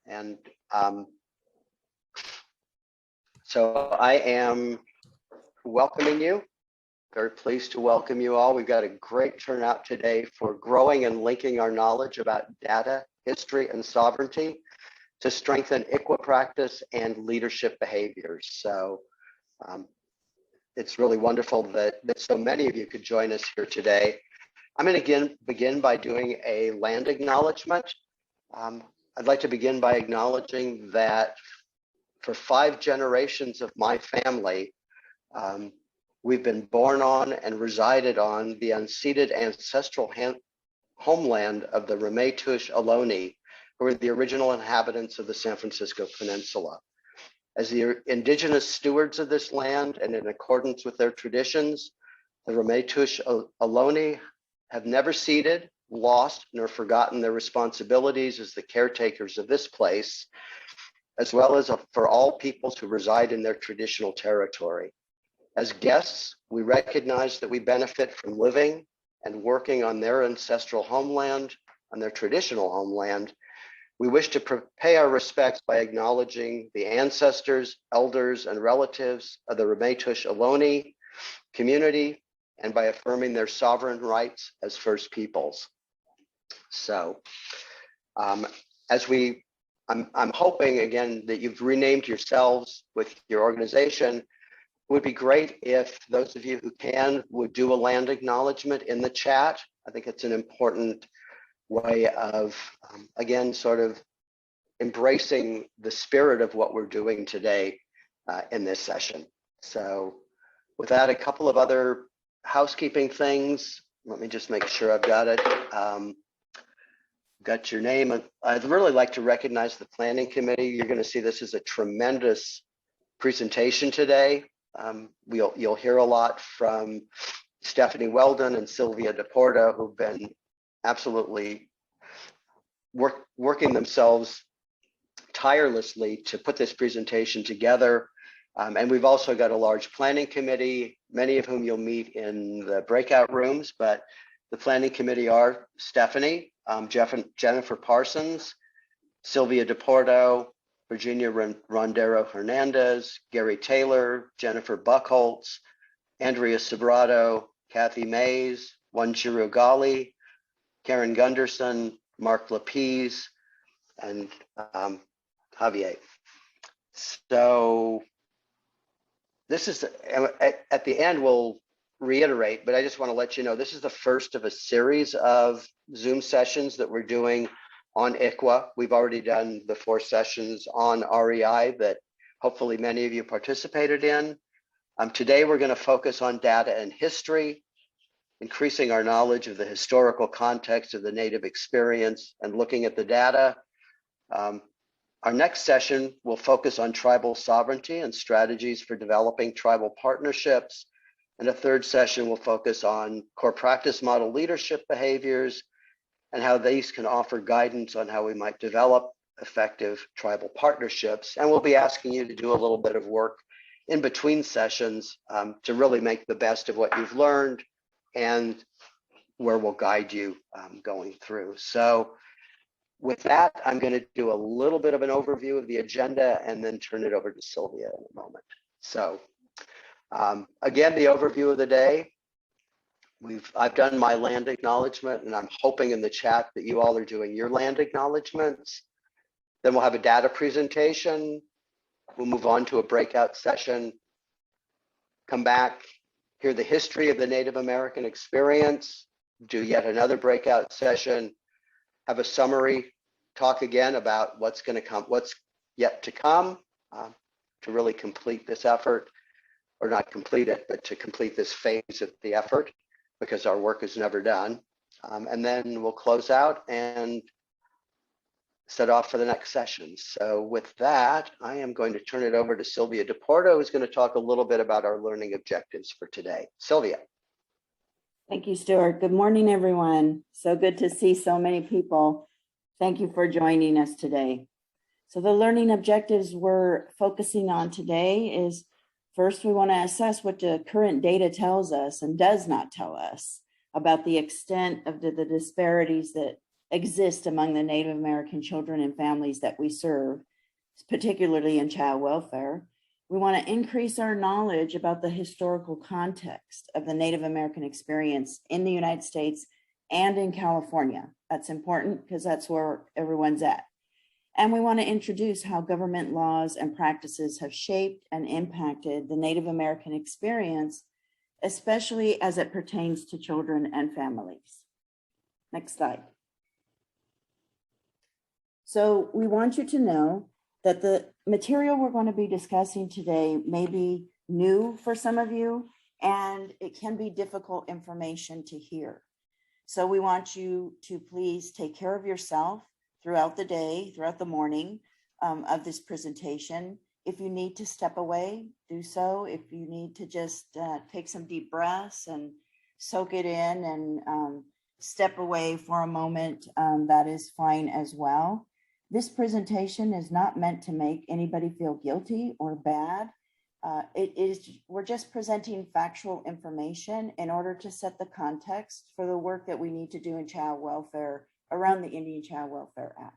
And so I am welcoming you. Very pleased to welcome you all. We've got a great turnout today for growing and linking our knowledge about data, history, and sovereignty to strengthen ICWA practice and leadership behaviors. So it's really wonderful that so many of you could join us here today. I'm going to begin by doing a land acknowledgement. I'd like to begin by acknowledging that for 5 generations of my family, we've been born on and resided on the unceded ancestral homeland of the Ramaytush Ohlone, who are the original inhabitants of the San Francisco Peninsula. As the indigenous stewards of this land and in accordance with their traditions, the Ramaytush Ohlone have never ceded, lost, nor forgotten their responsibilities as the caretakers of this place, as well as for all peoples who reside in their traditional territory. As guests, we recognize that we benefit from living and working on their ancestral homeland, on their traditional homeland. We wish to pay our respects by acknowledging the ancestors, elders, and relatives of the Ramaytush Ohlone community and by affirming their sovereign rights as First Peoples. So, I'm hoping again that you've renamed yourselves with your organization. It would be great if those of you who can would do a land acknowledgement in the chat. I think it's an important way of, again, sort of embracing the spirit of what we're doing today in this session. So with that, a couple of other housekeeping things. Let me just make sure I've got it. Got your name. I'd really like to recognize the planning committee. You're going to see this is a tremendous presentation today. You'll hear a lot from Stephanie Weldon and Sylvia DePorta, who've been absolutely working themselves tirelessly to put this presentation together. And we've also got a large planning committee, many of whom you'll meet in the breakout rooms, but the planning committee are Stephanie, Jennifer Parsons, Sylvia DePorto, Virginia Rondero Hernandez, Gary Taylor, Jennifer Buckholtz, Andrea Sobrato, Kathy Mays, Wanjiru Gali, Karen Gunderson, Mark Lapise, and Javier. So this is, at the end, we'll reiterate, but I just want to let you know, this is the first of a series of Zoom sessions that we're doing on ICWA. We've already done the 4 sessions on REI that hopefully many of you participated in. Today, we're going to focus on data and history, increasing our knowledge of the historical context of the Native experience and looking at the data. Our next session will focus on tribal sovereignty and strategies for developing tribal partnerships. And a third session will focus on core practice model leadership behaviors and how these can offer guidance on how we might develop effective tribal partnerships. And we'll be asking you to do a little bit of work in between sessions to really make the best of what you've learned and where we'll guide you going through. So with that, I'm going to do a little bit of an overview of the agenda and then turn it over to Sylvia in a moment. So again, the overview of the day. I've done my land acknowledgement, and I'm hoping in the chat that you all are doing your land acknowledgements. Then we'll have a data presentation. We'll move on to a breakout session, come back, hear the history of the Native American experience, do yet another breakout session, have a summary, talk again about what's going to come, what's yet to come to really complete this effort, or not complete it, but to complete this phase of the effort, because our work is never done. And then we'll close out and set off for the next session. So with that, I am going to turn it over to Sylvia DePorto, who's going to talk a little bit about our learning objectives for today. Sylvia. Thank you, Stuart. Good morning, everyone. So good to see so many people. Thank you for joining us today. So the learning objectives we're focusing on today is, first, we want to assess what the current data tells us and does not tell us about the extent of the disparities that exist among the Native American children and families that we serve, particularly in child welfare. We want to increase our knowledge about the historical context of the Native American experience in the United States and in California. That's important because that's where everyone's at. And we want to introduce how government laws and practices have shaped and impacted the Native American experience, especially as it pertains to children and families. Next slide. So we want you to know that the material we're going to be discussing today may be new for some of you, and it can be difficult information to hear. So we want you to please take care of yourself throughout the day, throughout the morning of this presentation. If you need to step away, do so. If you need to just take some deep breaths and soak it in and step away for a moment, that is fine as well. This presentation is not meant to make anybody feel guilty or bad. We're just presenting factual information in order to set the context for the work that we need to do in child welfare around the Indian Child Welfare Act.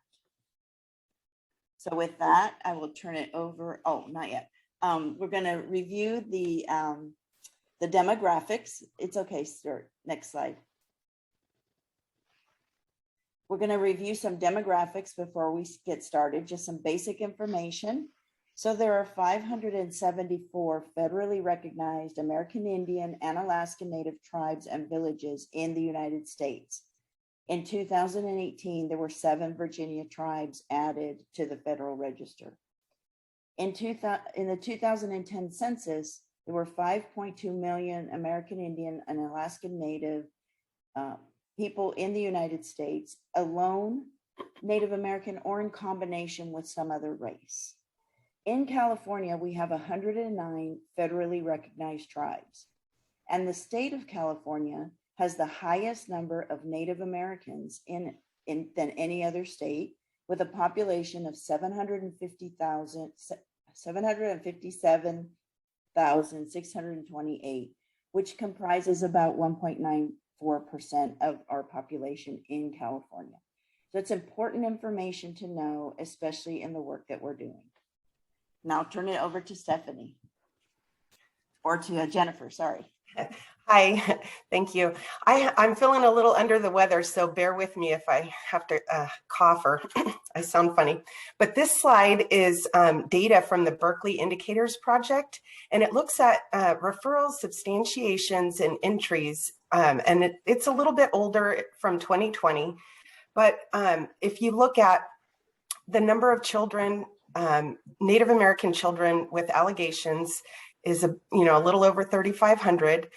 So with that, I will turn it over. Oh, not yet. We're going to review the demographics. It's okay, Stuart. Next slide. We're going to review some demographics before we get started, just some basic information. So there are 574 federally recognized American Indian and Alaska Native tribes and villages in the United States. In 2018, there were 7 Virginia tribes added to the Federal Register. In the 2010 census, there were 5.2 million American Indian and Alaska Native people in the United States, alone, Native American, or in combination with some other race. In California, we have 109 federally recognized tribes, and the state of California has the highest number of Native Americans than any other state, with a population of 757,628, which comprises about 1.94% of our population in California. So it's important information to know, especially in the work that we're doing. Now I'll turn it over to Stephanie, or to Jennifer, sorry. Hi, thank you. I'm feeling a little under the weather, so bear with me if I have to cough or I sound funny. But this slide is data from the Berkeley Indicators Project, and it looks at referrals, substantiations, and entries. And it's a little bit older, from 2020. But if you look at the number of children, Native American children with allegations is a little over 3,500,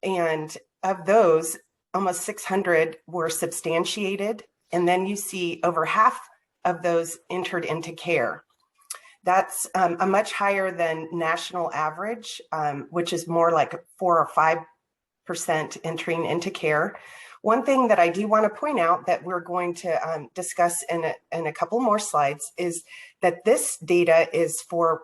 and of those, almost 600 were substantiated, and then you see over half of those entered into care. That's a much higher than national average, which is more like 4 or 5% entering into care. One thing that I do want to point out that we're going to discuss in a couple more slides is that this data is for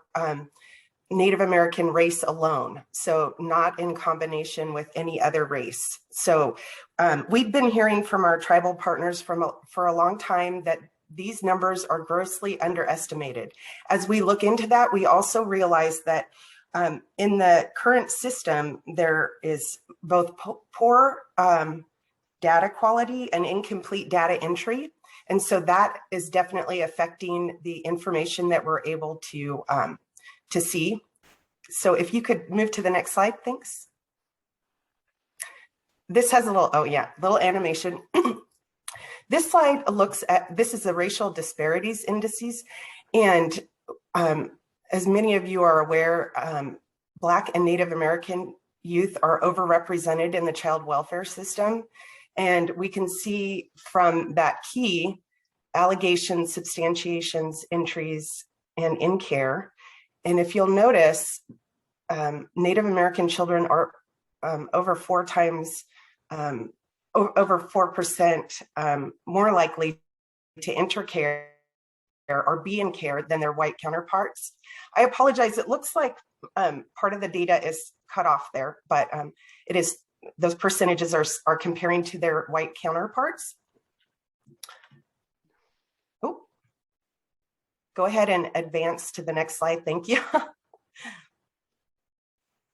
Native American race alone, so not in combination with any other race. So we've been hearing from our tribal partners for a long time that these numbers are grossly underestimated. As we look into that, we also realize that in the current system, there is both poor data quality and incomplete data entry. And so that is definitely affecting the information that we're able to see. So if you could move to the next slide, thanks. This has a little animation. This slide looks at, this is the racial disparities indices. And as many of you are aware, Black and Native American youth are overrepresented in the child welfare system. And we can see from that key, allegations, substantiations, entries, and in care. And if you'll notice, Native American children are over 4% more likely to enter care or be in care than their white counterparts. I apologize, it looks like part of the data is cut off there, but those percentages are comparing to their white counterparts. go ahead and advance to the next slide. Thank you.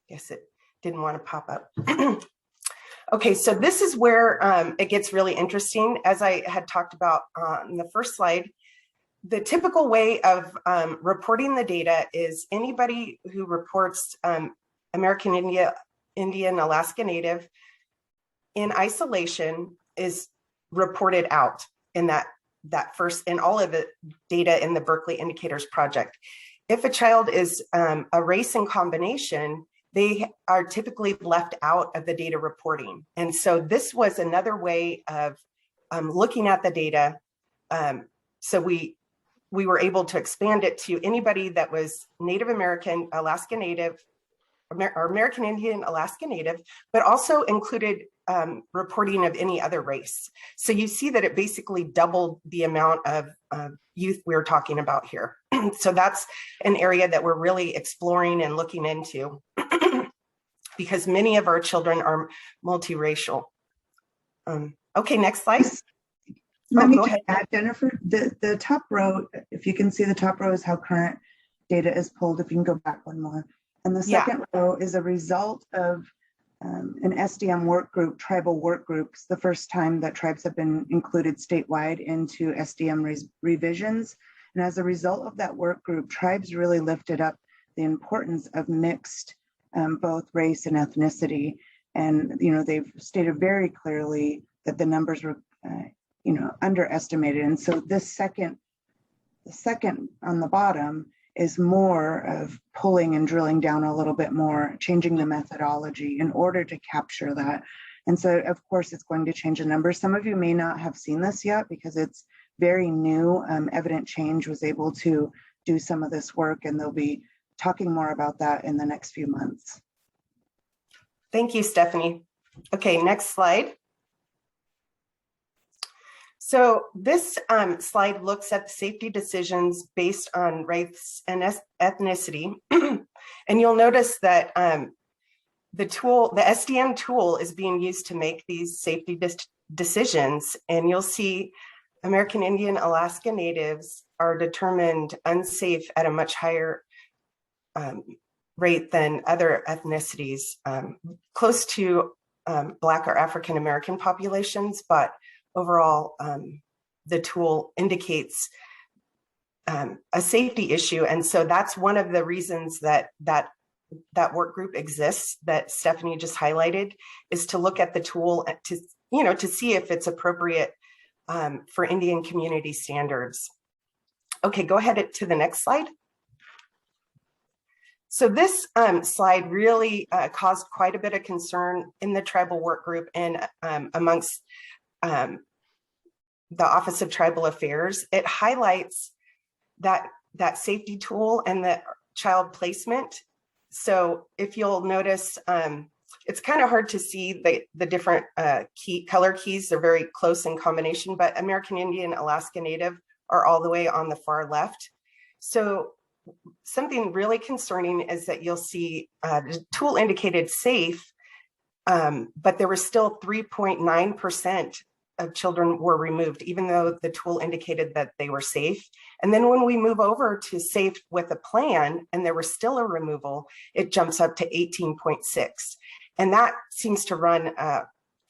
Guess it didn't want to pop up. Okay, so this is where it gets really interesting. As I had talked about on the first slide, the typical way of reporting the data is anybody who reports American Indian, Alaska Native in isolation is reported out in that first, in all of the data in the Berkeley Indicators Project. If a child is a race in combination, they are typically left out of the data reporting. And so this was another way of looking at the data. So we were able to expand it to anybody that was Native American, Alaska Native, or American Indian, Alaska Native, but also included reporting of any other race. So you see that it basically doubled the amount of youth we're talking about here. So that's an area that we're really exploring and looking into because many of our children are multiracial. Okay, next slide. Let me go just ahead. add, Jennifer, the top row, if you can see the top row is how current data is pulled. If you can go back one more. And the second row is a result of an SDM work group, tribal work groups, the first time that tribes have been included statewide into SDM revisions. And as a result of that work group, tribes really lifted up the importance of mixed both race and ethnicity. And, they've stated very clearly that the numbers were, underestimated. And so the second on the bottom is more of pulling and drilling down a little bit more, changing the methodology in order to capture that. And so, of course, it's going to change the numbers. Some of you may not have seen this yet because it's very new. Evident Change was able to do some of this work, and they'll be talking more about that in the next few months. Thank you, Stephanie. Okay, next slide. So this slide looks at the safety decisions based on race and ethnicity. And you'll notice that the SDM tool is being used to make these safety decisions. And you'll see American Indian, Alaska Natives are determined unsafe at a much higher rate than other ethnicities, close to Black or African American populations, but overall, the tool indicates a safety issue. And so that's one of the reasons that work group exists that Stephanie just highlighted, is to look at the tool to see if it's appropriate for Indian community standards. Okay, go ahead to the next slide. So this slide really caused quite a bit of concern in the tribal work group and amongst the Office of Tribal Affairs. It highlights that safety tool and the child placement. So if you'll notice, it's kind of hard to see the different color keys. They're very close in combination, but American Indian, Alaska Native are all the way on the far left. So something really concerning is that you'll see the tool indicated safe, but there was still 3.9% of children were removed, even though the tool indicated that they were safe. And then when we move over to safe with a plan and there was still a removal, it jumps up to 18.6. And that seems to run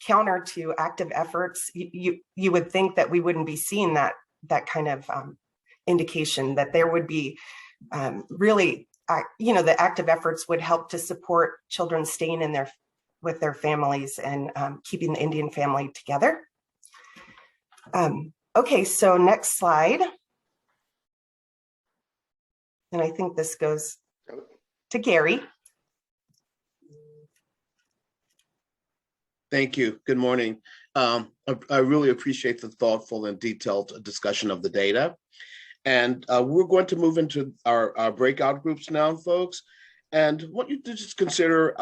counter to active efforts. You would think that we wouldn't be seeing that kind of indication, that there would be really, the active efforts would help to support children staying with their families and keeping the Indian family together. Okay, so next slide. And I think this goes to Gary. Thank you. Good morning. I really appreciate the thoughtful and detailed discussion of the data. And we're going to move into our breakout groups now, folks. And I want you to just consider,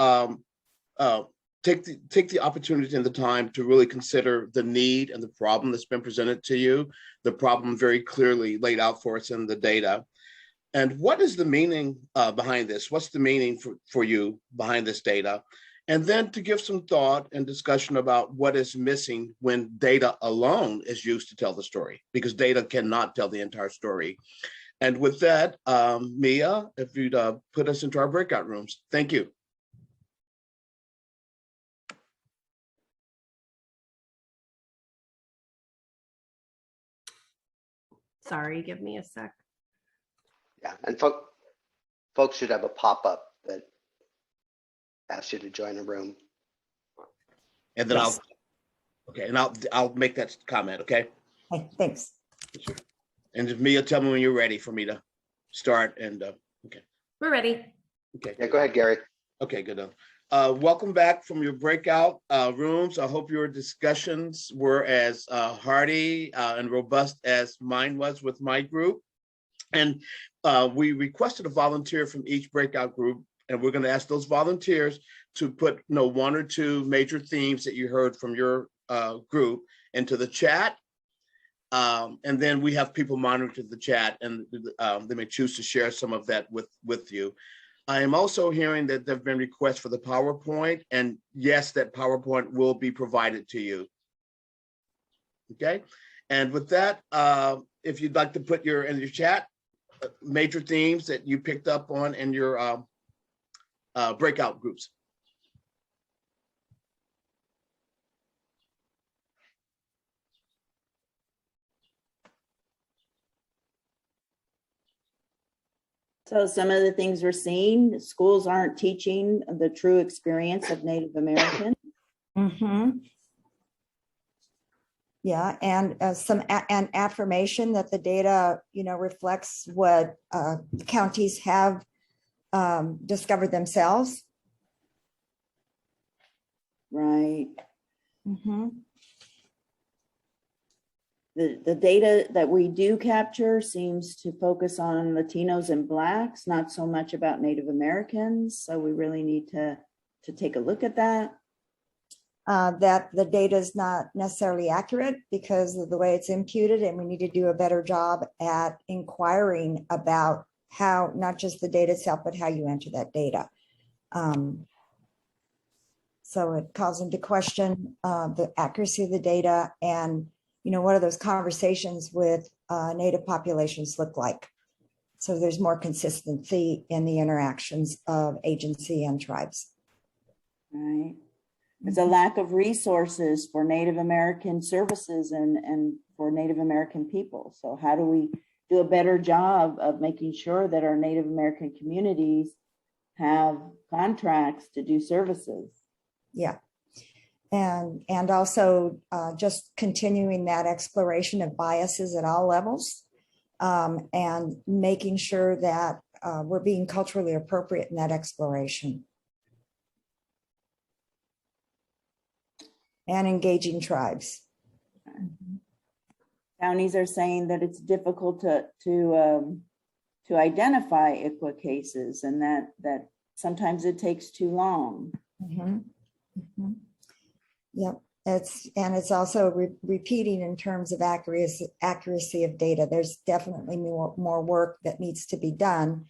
take the opportunity and the time to really consider the need and the problem that's been presented to you, the problem very clearly laid out for us in the data. And what is the meaning behind this? What's the meaning for you behind this data? And then to give some thought and discussion about what is missing when data alone is used to tell the story, because data cannot tell the entire story. And with that, Mia, if you'd put us into our breakout rooms. Thank you. Sorry, give me a sec. Yeah, and folks should have a pop-up that asks you to join a room. And then Yes. I'll make that comment, okay? Okay, thanks. Sure. And just Mia, tell me when you're ready for me to start. And okay. We're ready. Okay. Yeah, go ahead, Gary. Okay, good. Welcome back from your breakout rooms. I hope your discussions were as hearty and robust as mine was with my group. And we requested a volunteer from each breakout group, and we're going to ask those volunteers to put one or two major themes that you heard from your group into the chat. And then we have people monitor the chat, and they may choose to share some of that with you. I am also hearing that there have been requests for the PowerPoint, and yes, that PowerPoint will be provided to you. Okay, and with that, if you'd like to put in your chat major themes that you picked up on in your breakout groups. So some of the things we're seeing, schools aren't teaching the true experience of Native Americans. Yeah, and an affirmation that the data, reflects what counties have discovered themselves. Right. The data that we do capture seems to focus on Latinos and Blacks, not so much about Native Americans. So we really need to take a look at that. That the data is not necessarily accurate because of the way it's imputed, and we need to do a better job at inquiring about how, not just the data itself, but how you enter that data. So it calls into question the accuracy of the data, and what do those conversations with Native populations look like? So there's more consistency in the interactions of agency and tribes. Right. There's a lack of resources for Native American services and for Native American people. So how do we do a better job of making sure that our Native American communities have contracts to do services? Yeah. And also just continuing that exploration of biases at all levels, and making sure that we're being culturally appropriate in that exploration. And engaging tribes. Counties are saying that it's difficult to identify ICWA cases, and that sometimes it takes too long. Yep, it's also repeating in terms of accuracy of data. There's definitely more work that needs to be done,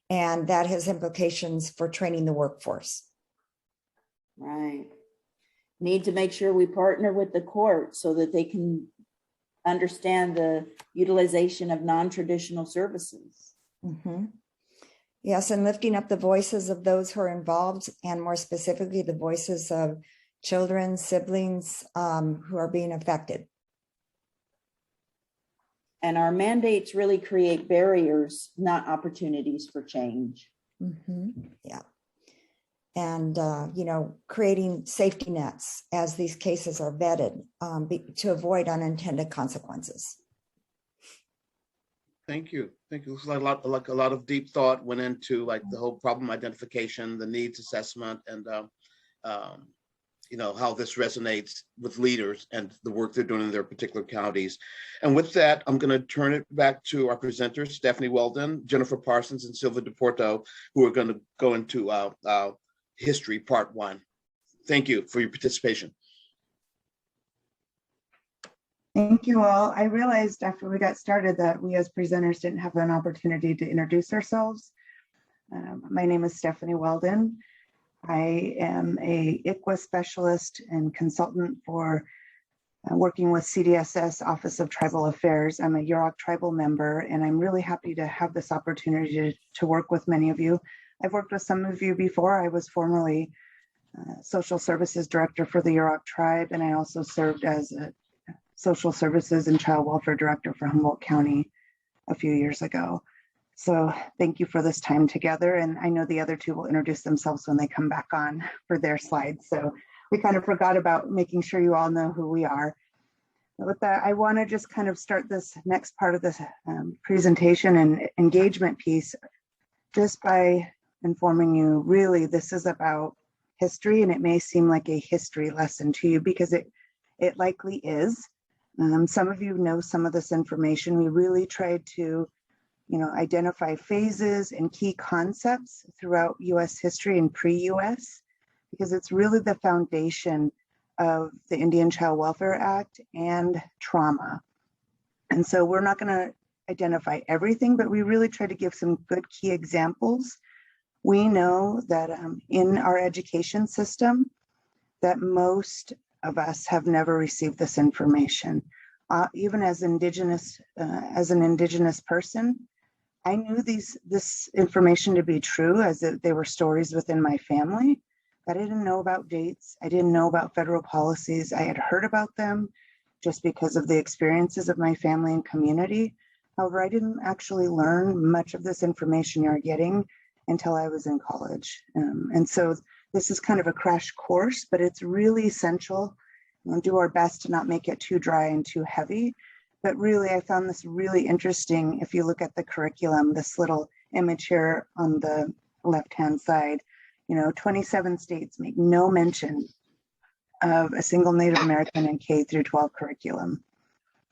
and that has implications for training the workforce. Right. Need to make sure we partner with the court so that they can understand the utilization of non-traditional services. Yes, and lifting up the voices of those who are involved, and more specifically, the voices of children, siblings who are being affected. And our mandates really create barriers, not opportunities for change. Yeah. And, creating safety nets as these cases are vetted to avoid unintended consequences. Thank you. Thank you. It's like a lot of deep thought went into the whole problem identification, the needs assessment, and how this resonates with leaders and the work they're doing in their particular counties. And with that, I'm going to turn it back to our presenters, Stephanie Weldon, Jennifer Parsons, and Silva DePorto, who are going to go into History Part 1. Thank you for your participation. Thank you all. I realized after we got started that we as presenters didn't have an opportunity to introduce ourselves. My name is Stephanie Weldon. I am a ICWA specialist and consultant for working with CDSS Office of Tribal Affairs. I'm a Yurok tribal member, and I'm really happy to have this opportunity to work with many of you. I've worked with some of you before. I was formerly Social Services Director for the Yurok tribe, and I also served as a Social Services and Child Welfare Director for Humboldt County a few years ago. So thank you for this time together, and I know the other two will introduce themselves when they come back on for their slides. So we kind of forgot about making sure you all know who we are. But with that, I want to just kind of start this next part of this presentation and engagement piece just by informing you, really, this is about history, and it may seem like a history lesson to you because it likely is. Some of you know some of this information. We really tried to, identify phases and key concepts throughout U.S. history and pre-U.S. because it's really the foundation of the Indian Child Welfare Act and trauma. And so we're not going to identify everything, but we really try to give some good key examples. We know that in our education system, that most of us have never received this information. Even as an Indigenous person, I knew this information to be true as they were stories within my family. I didn't know about dates. I didn't know about federal policies. I had heard about them just because of the experiences of my family and community. However, I didn't actually learn much of this information you're getting until I was in college. And so this is kind of a crash course, but it's really essential. We'll do our best to not make it too dry and too heavy. But really, I found this really interesting. If you look at the curriculum, this little image here on the left-hand side, 27 states make no mention of a single Native American in K through 12 curriculum.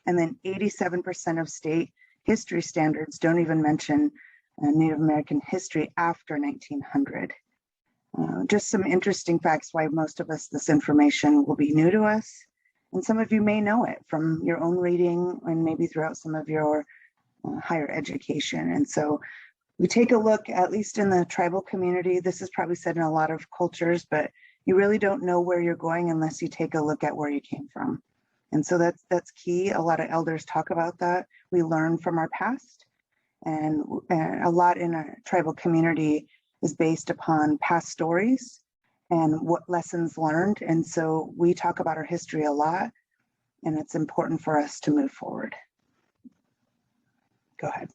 And then 87% of state history standards don't even mention Native American history after 1900. Just some interesting facts why most of us, this information will be new to us. And some of you may know it from your own reading and maybe throughout some of your higher education. And so we take a look, at least in the tribal community, this is probably said in a lot of cultures, but you really don't know where you're going unless you take a look at where you came from. And so that's key. A lot of elders talk about that. We learn from our past, and a lot in our tribal community is based upon past stories and what lessons learned. And so we talk about our history a lot, and it's important for us to move forward. Go ahead.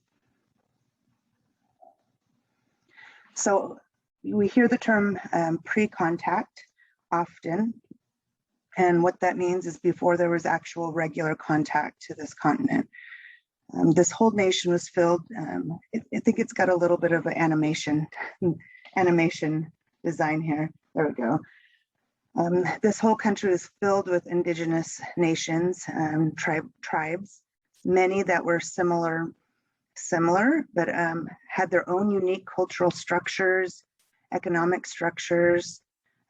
So we hear the term pre-contact often, and what that means is before there was actual regular contact to this continent. This whole nation was filled, I think it's got a little bit of an animation design here. There we go. This whole country was filled with indigenous nations, tribes, many that were similar, but had their own unique cultural structures, economic structures,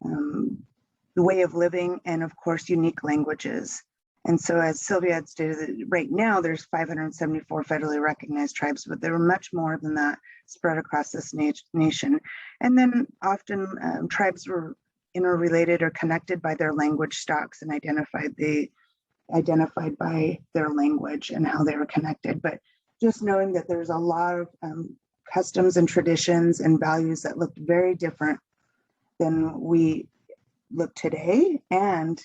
the way of living, and of course, unique languages. And so as Sylvia had stated, right now there's 574 federally recognized tribes, but there were much more than that spread across this nation. And then often tribes were interrelated or connected by their language stocks and identified by their language and how they were connected. But just knowing that there's a lot of customs and traditions and values that looked very different than we look today and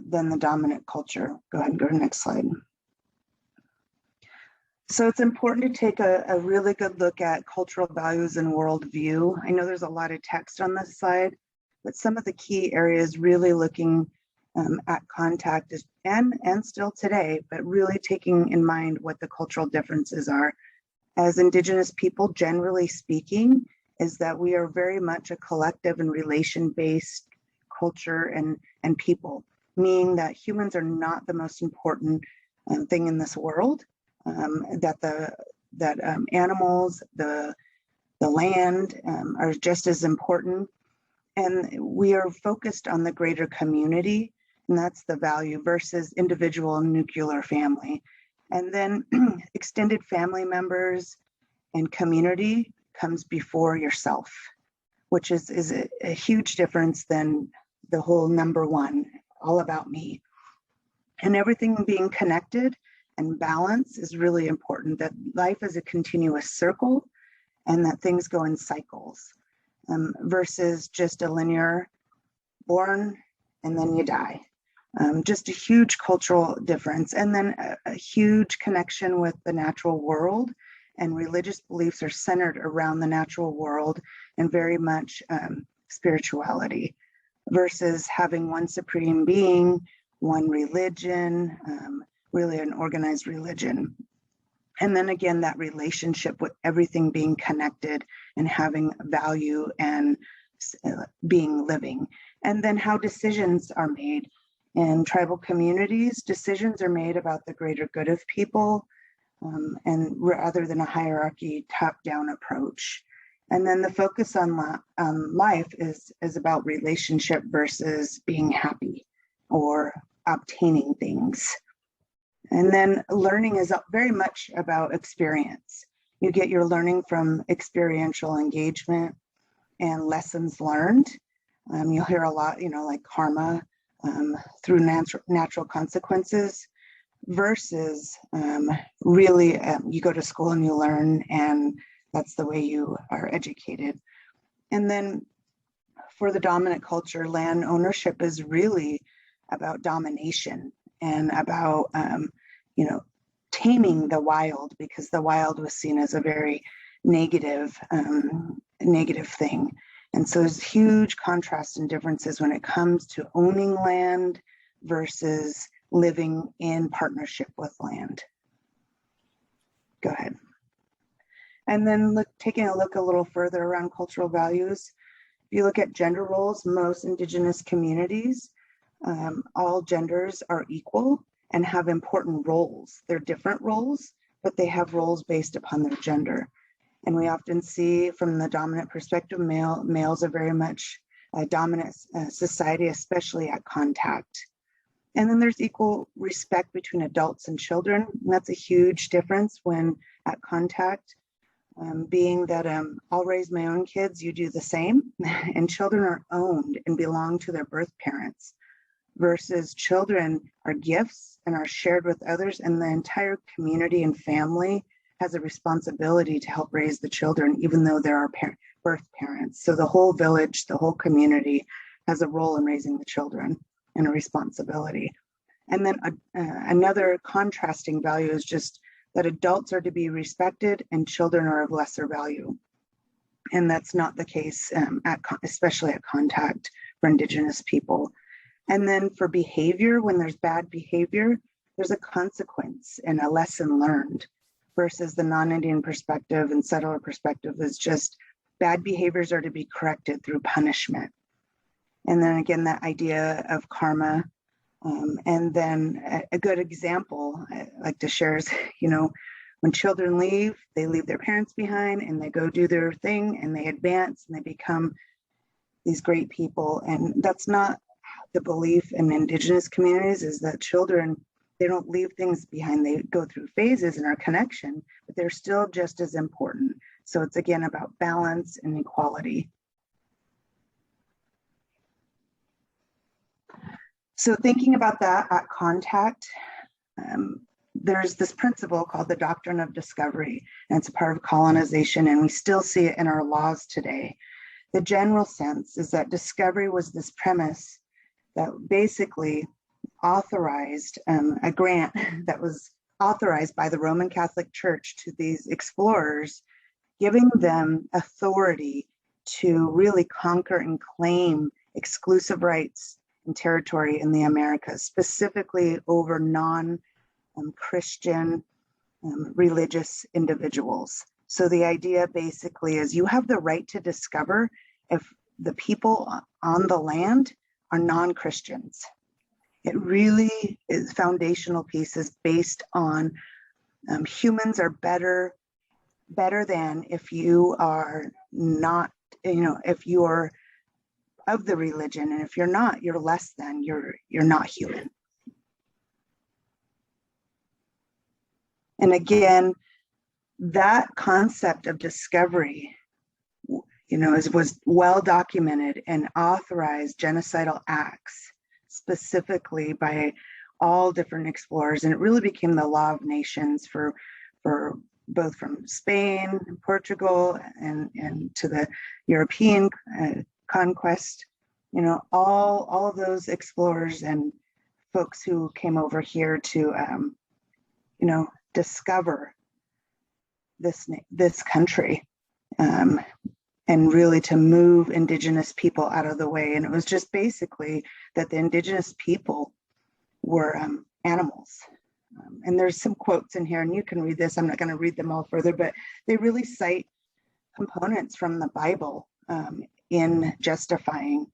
than the dominant culture. Go ahead and go to the next slide. So it's important to take a really good look at cultural values and worldview. I know there's a lot of text on this slide, but some of the key areas really looking at contact is, and still today, but really taking in mind what the cultural differences are. As Indigenous people, generally speaking, is that we are very much a collective and relation-based culture and people, meaning that humans are not the most important thing in this world, that animals, the land are just as important. And we are focused on the greater community, and that's the value versus individual and nuclear family. And then extended family members and community comes before yourself, which is a huge difference than the whole number one, all about me. And everything being connected and balance is really important, that life is a continuous circle and that things go in cycles, versus just a linear born and then you die. Just a huge cultural difference. And then a huge connection with the natural world, and religious beliefs are centered around the natural world and very much spirituality, versus having one supreme being, one religion, really an organized religion. And then again, that relationship with everything being connected and having value and being living. And then how decisions are made. In tribal communities, decisions are made about the greater good of people, and rather than a hierarchy top-down approach. And then the focus on life is about relationship versus being happy or obtaining things. And then learning is very much about experience. You get your learning from experiential engagement and lessons learned. You'll hear a lot, like karma, through natural consequences, versus really you go to school and you learn, and that's the way you are educated. And then for the dominant culture, land ownership is really about domination and about taming the wild, because the wild was seen as a very negative thing. And so there's huge contrast and differences when it comes to owning land versus living in partnership with land. Go ahead. And then taking a look a little further around cultural values. If you look at gender roles, most Indigenous communities, all genders are equal and have important roles. They're different roles, but they have roles based upon their gender. And we often see from the dominant perspective, males are very much a dominant society, especially at contact. And then there's equal respect between adults and children. And that's a huge difference when at contact, being that I'll raise my own kids, you do the same. And children are owned and belong to their birth parents, versus children are gifts and are shared with others, and the entire community and family has a responsibility to help raise the children, even though there are birth parents. So the whole village, the whole community has a role in raising the children and a responsibility. And then another contrasting value is just that adults are to be respected and children are of lesser value. And that's not the case, especially at contact for Indigenous people. And then for behavior, when there's bad behavior, there's a consequence and a lesson learned, versus the non-Indian perspective and settler perspective is just bad behaviors are to be corrected through punishment. And then again, that idea of karma. And then a good example I like to share is, when children leave, they leave their parents behind and they go do their thing and they advance and they become these great people. And that's not the belief in Indigenous communities, is that children, they don't leave things behind. They go through phases in our connection, but they're still just as important. So it's again about balance and equality. So thinking about that at contact, there's this principle called the doctrine of discovery, and it's a part of colonization, and we still see it in our laws today. The general sense is that discovery was this premise that basically authorized a grant that was authorized by the Roman Catholic Church to these explorers, giving them authority to really conquer and claim exclusive rights and territory in the Americas, specifically over non-Christian religious individuals. So the idea basically is you have the right to discover if the people on the land are non-Christians. It really is foundational pieces based on humans are better than if you are not, if you're of the religion, and if you're not, you're less than, you're not human. And again, that concept of discovery, was well documented and authorized genocidal acts, specifically by all different explorers, and it really became the law of nations for both from Spain, Portugal, and to the European conquest. You know, all of those explorers and folks who came over here to, you know, discover this country, and really to move indigenous people out of the way. And it was just basically that the indigenous people were animals. And there's some quotes in here, and you can read this. I'm not going to read them all further, but they really cite components from the Bible in justifying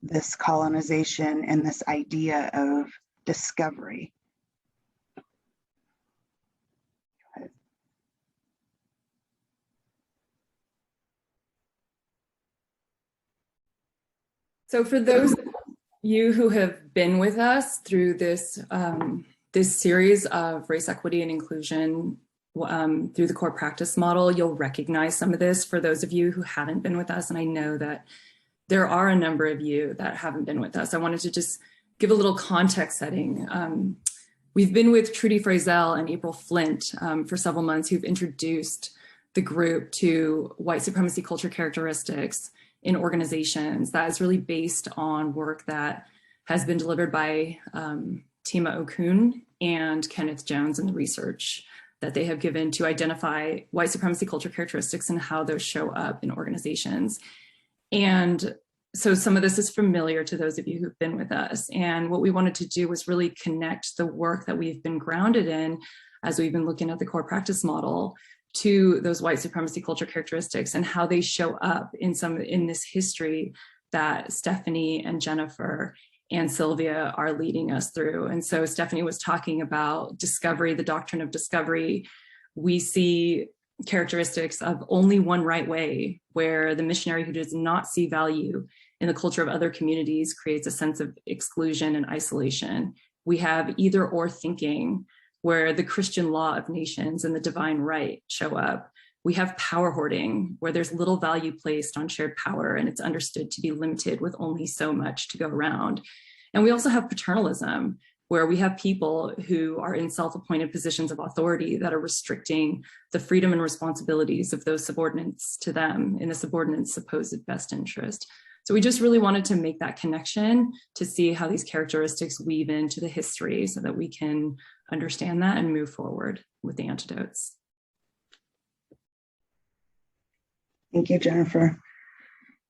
this colonization and this idea of discovery. So for those of you who have been with us through this this series of race, equity, and inclusion through the core practice model, you'll recognize some of this. For those of you who haven't been with us, and I know that there are a number of you that haven't been with us, I wanted to just give a little context setting. We've been with Trudy Frazell and April Flint for several months, who've introduced the group to white supremacy culture characteristics in organizations. That is really based on work that has been delivered by Tima Okun and Kenneth Jones, and the research that they have given to identify white supremacy culture characteristics and how those show up in organizations. And so some of this is familiar to those of you who've been with us. And what we wanted to do was really connect the work that we've been grounded in as we've been looking at the core practice model to those white supremacy culture characteristics and how they show up in this history that Stephanie and Jennifer and Sylvia are leading us through. And so Stephanie was talking about discovery, the doctrine of discovery. We see characteristics of only one right way, where the missionary who does not see value in the culture of other communities creates a sense of exclusion and isolation. We have either or thinking, where the Christian law of nations and the divine right show up. We have power hoarding, where there's little value placed on shared power and it's understood to be limited with only so much to go around. And we also have paternalism, where we have people who are in self-appointed positions of authority that are restricting the freedom and responsibilities of those subordinates to them in the subordinate's supposed best interest. So we just really wanted to make that connection to see how these characteristics weave into the history so that we can understand that and move forward with the antidotes. Thank you, Jennifer.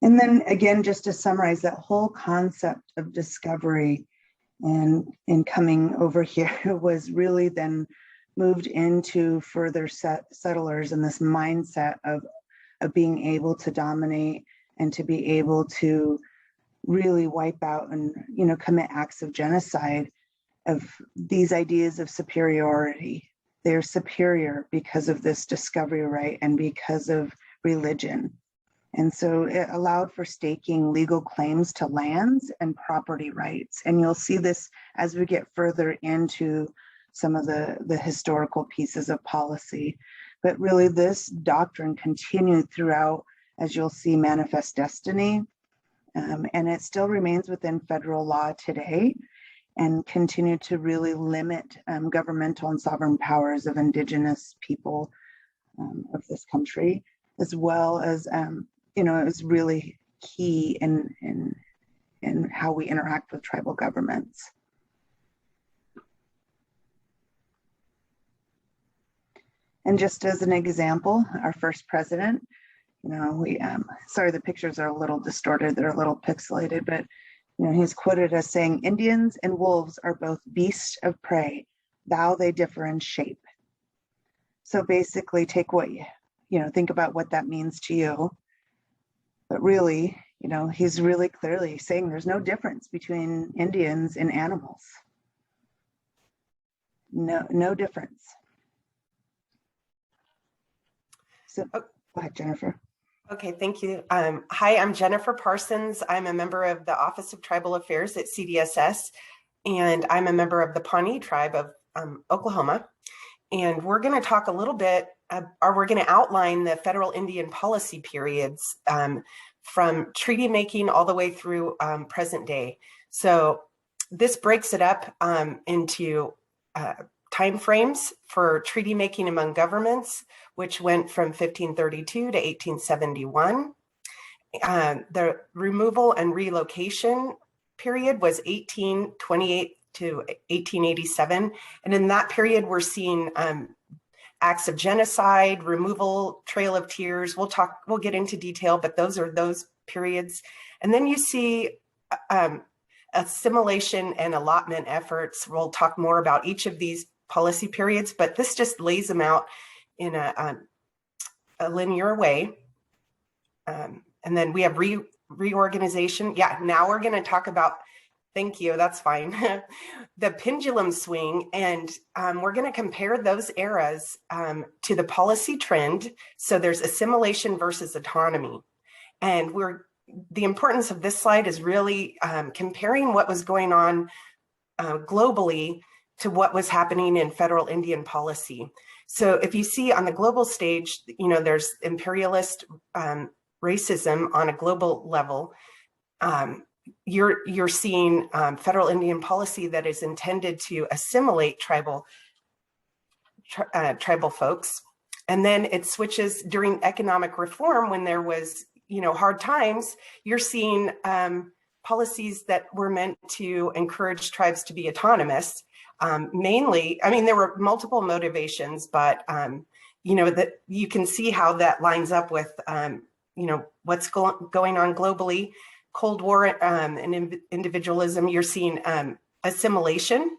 And then again, just to summarize, that whole concept of discovery and in coming over here was really then moved into further settlers and this mindset of being able to dominate and to be able to really wipe out and, you know, commit acts of genocide, of these ideas of superiority. They're superior because of this discovery right and because of religion. And so it allowed for staking legal claims to lands and property rights. And you'll see this as we get further into some of the historical pieces of policy. But really this doctrine continued throughout, as you'll see, Manifest Destiny. And it still remains within federal law today and continue to really limit governmental and sovereign powers of indigenous people of this country, as well as, you know, it was really key in how we interact with tribal governments. And just as an example, our first president, you know, we, sorry, the pictures are a little distorted, they're a little pixelated, but, you know, he's quoted as saying, "Indians and wolves are both beasts of prey, though they differ in shape." So basically take what you know, think about what that means to you. But really, you know, he's really clearly saying there's no difference between Indians and animals. No difference. So, go ahead, Jennifer. Okay, thank you. Hi, I'm Jennifer Parsons. I'm a member of the Office of Tribal Affairs at CDSS, and I'm a member of the Pawnee Tribe of Oklahoma. And we're going to talk a little bit, or we're going to outline the federal Indian policy periods from treaty making all the way through present day. So this breaks it up into timeframes for treaty making among governments, which went from 1532 to 1871. The removal and relocation period was 1828 to 1887. And in that period, we're seeing acts of genocide, removal, Trail of Tears. We'll get into detail, but those are those periods. And then you see assimilation and allotment efforts. We'll talk more about each of these policy periods, but this just lays them out in a linear way. And then we have reorganization. Yeah, now we're going to talk about, thank you, that's fine, the pendulum swing. And we're going to compare those eras to the policy trend. So there's assimilation versus autonomy. And the importance of this slide is really comparing what was going on globally to what was happening in federal Indian policy. So if you see on the global stage, there's imperialist racism on a global level. You're seeing federal Indian policy that is intended to assimilate tribal folks. And then it switches during economic reform when there was hard times. You're seeing policies that were meant to encourage tribes to be autonomous. Mainly, there were multiple motivations, but that you can see how that lines up with what's going on globally. Cold War and individualism. You're seeing assimilation.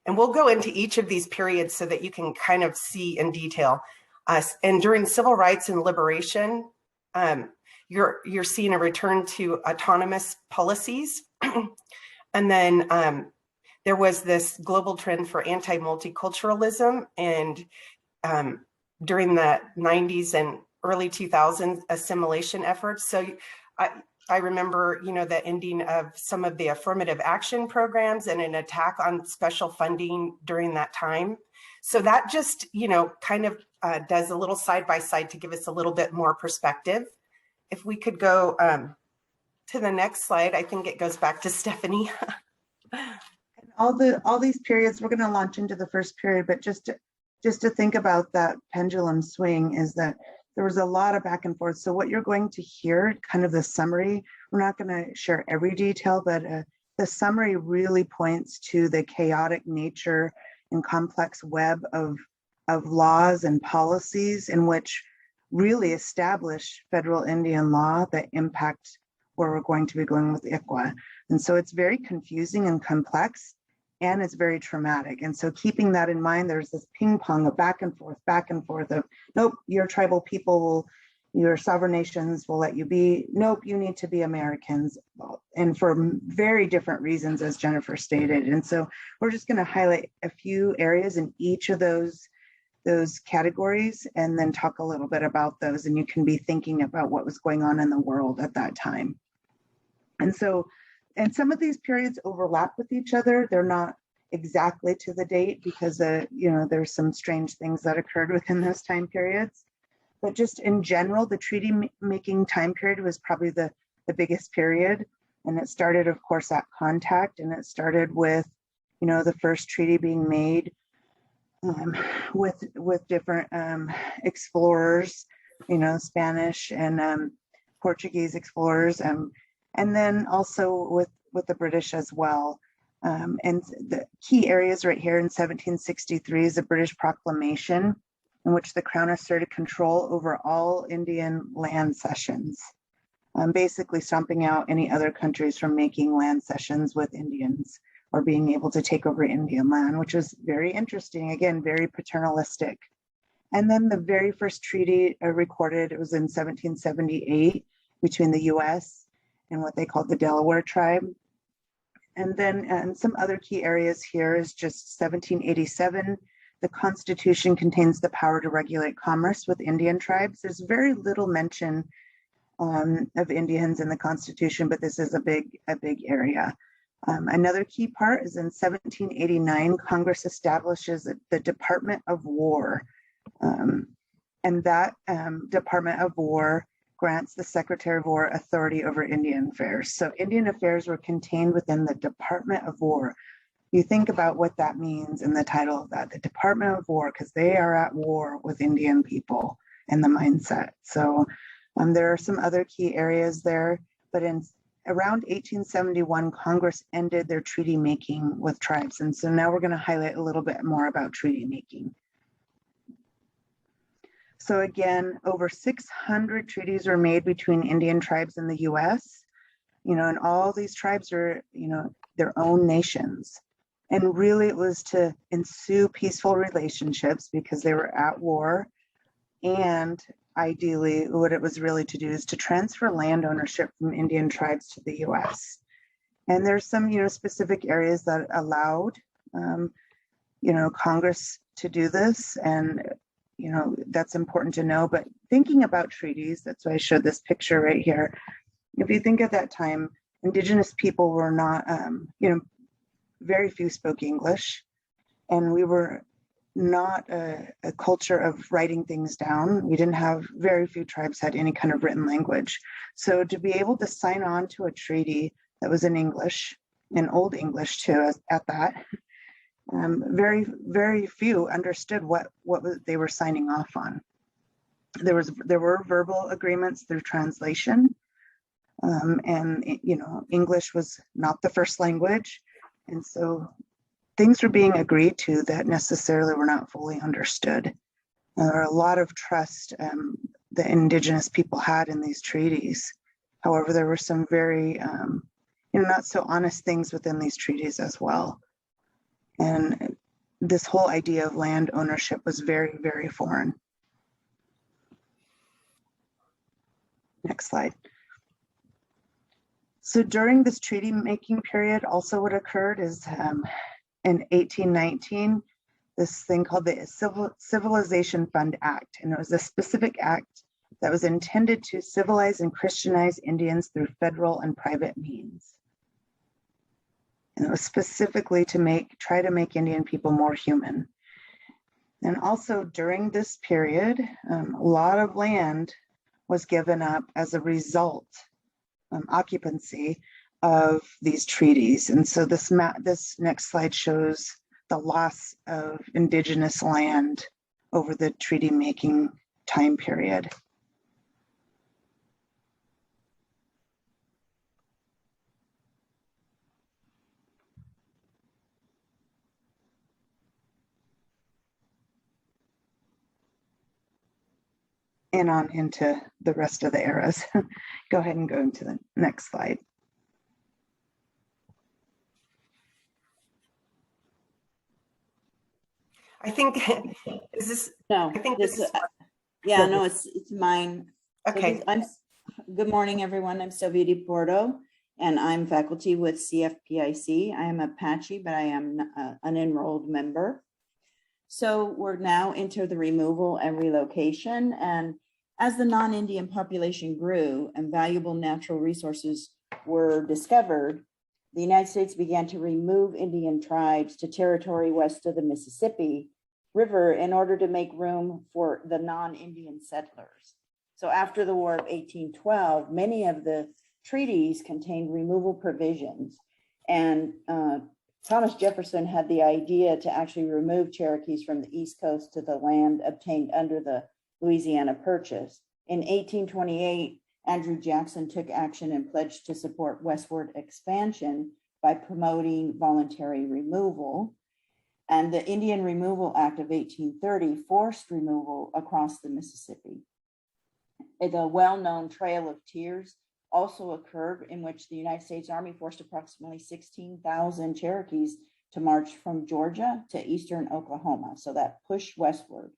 And we'll go into each of these periods so that you can kind of see in detail. And during civil rights and liberation, you're seeing a return to autonomous policies. And then there was this global trend for anti-multiculturalism, and during the 90s and early 2000s assimilation efforts. So I remember, the ending of some of the affirmative action programs and an attack on special funding during that time. So that just, kind of does a little side by side to give us a little bit more perspective. If we could go to the next slide, I think it goes back to Stephanie. All these periods, we're going to launch into the first period, but just to think about that pendulum swing is that there was a lot of back and forth. So what you're going to hear, kind of the summary, we're not going to share every detail, but the summary really points to the chaotic nature and complex web of laws and policies in which really establish federal Indian law that impact where we're going to be going with ICWA. And so it's very confusing and complex, and it's very traumatic. And so keeping that in mind, there's this ping pong of back and forth of, nope, your tribal people your sovereign nations will let you be, nope, you need to be Americans, and for very different reasons, as Jennifer stated. And so we're just going to highlight a few areas in each of those categories and then talk a little bit about those, and you can be thinking about what was going on in the world at that time. And so, and some of these periods overlap with each other. They're not exactly to the date because there's some strange things that occurred within those time periods. But just in general, the treaty making time period was probably the biggest period. And it started, of course, at contact, and it started with, the first treaty being made with different explorers, Spanish and Portuguese explorers, and then also with the British as well. And the key areas right here in 1763 is the British Proclamation, in which the Crown asserted control over all Indian land cessions, basically stomping out any other countries from making land cessions with Indians or being able to take over Indian land, which was very interesting, again, very paternalistic. And then the very first treaty recorded, it was in 1778 between the US and what they called the Delaware tribe. And then some other key areas here is just 1787, the Constitution contains the power to regulate commerce with Indian tribes. There's very little mention of Indians in the Constitution, but this is a big area. Another key part is in 1789, Congress establishes the Department of War. And that Department of War grants the Secretary of War authority over Indian affairs. So Indian affairs were contained within the Department of War. You think about what that means in the title of that, the Department of War, because they are at war with Indian people and the mindset. So there are some other key areas there, but in around 1871, Congress ended their treaty making with tribes. And so now we're going to highlight a little bit more about treaty making. So again, over 600 treaties were made between Indian tribes in the US, and all these tribes are, their own nations. And really it was to ensue peaceful relationships because they were at war. And ideally what it was really to do is to transfer land ownership from Indian tribes to the US. And there's some, specific areas that allowed, Congress to do this. And, that's important to know. But thinking about treaties, that's why I showed this picture right here. If you think at that time, Indigenous people were not, very few spoke English, and we were not a culture of writing things down. We didn't have, very few tribes had any kind of written language. So to be able to sign on to a treaty that was in English, in Old English too, at that, very, very few understood what they were signing off on. There were verbal agreements through translation, and English was not the first language, and so things were being agreed to that necessarily were not fully understood. There are a lot of trust the Indigenous people had in these treaties. However, there were some very, not so honest things within these treaties as well. And this whole idea of land ownership was very, very foreign. Next slide. So during this treaty making period, also what occurred is in 1819, this thing called the Civilization Fund Act. And it was a specific act that was intended to civilize and Christianize Indians through federal and private means. And it was specifically to try to make Indian people more human. And also during this period, a lot of land was given up as a result, occupancy of these treaties. And so this next slide shows the loss of Indigenous land over the treaty making time period. And on into the rest of the eras. Go ahead and go into the next slide. I think, is this? No, I think this is. Yeah, no, it's mine. Okay. So good morning, everyone. I'm Sylvia DiPorto, and I'm faculty with CFPIC. I am Apache, but I am an enrolled member. So we're now into the removal and relocation. And as the non-Indian population grew and valuable natural resources were discovered, the United States began to remove Indian tribes to territory west of the Mississippi River in order to make room for the non-Indian settlers. So after the War of 1812, many of the treaties contained removal provisions. And Thomas Jefferson had the idea to actually remove Cherokees from the East Coast to the land obtained under the Louisiana Purchase. In 1828, Andrew Jackson took action and pledged to support westward expansion by promoting voluntary removal. And the Indian Removal Act of 1830 forced removal across the Mississippi. The well-known Trail of Tears also occurred, in which the United States Army forced approximately 16,000 Cherokees to march from Georgia to eastern Oklahoma. So that pushed westward.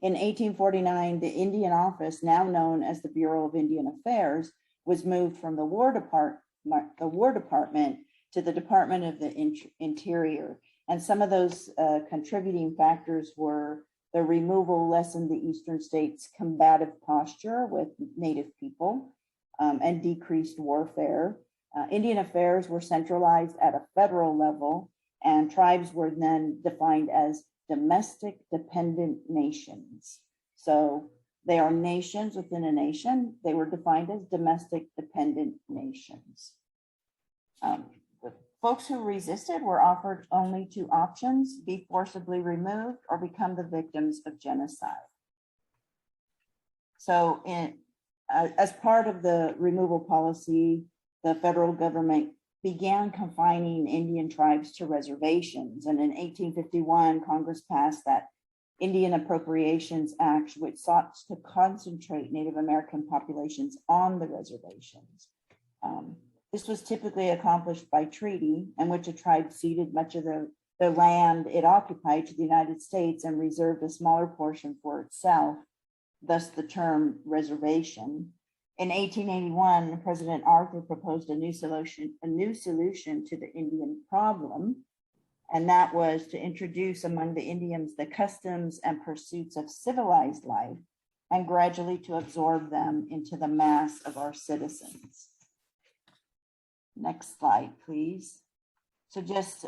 In 1849, the Indian Office, now known as the Bureau of Indian Affairs, was moved from the War Department to the Department of the Interior. And some of those contributing factors were the removal lessened the eastern states' combative posture with Native people and decreased warfare. Indian affairs were centralized at a federal level, and tribes were then defined as domestic dependent nations. So They are nations within a nation. They were defined as domestic dependent nations. The folks who resisted were offered only two options: be forcibly removed or become the victims of genocide. So as part of the removal policy, the federal government began confining Indian tribes to reservations. And in 1851, Congress passed that Indian Appropriations Act, which sought to concentrate Native American populations on the reservations. This was typically accomplished by treaty, in which a tribe ceded much of the land it occupied to the United States and reserved a smaller portion for itself, thus the term reservation. In 1881, President Arthur proposed a new solution to the Indian problem, and that was to introduce among the Indians the customs and pursuits of civilized life and gradually to absorb them into the mass of our citizens. Next slide, please. So just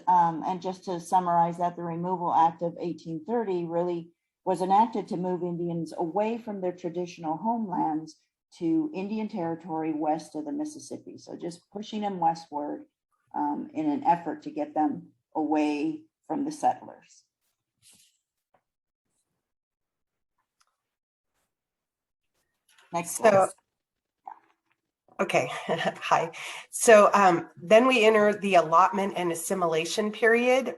to summarize that, the Removal Act of 1830 really was enacted to move Indians away from their traditional homelands to Indian territory west of the Mississippi. So just pushing them westward in an effort to get them away from the settlers. Next slide. Okay, hi. So then we enter the allotment and assimilation period.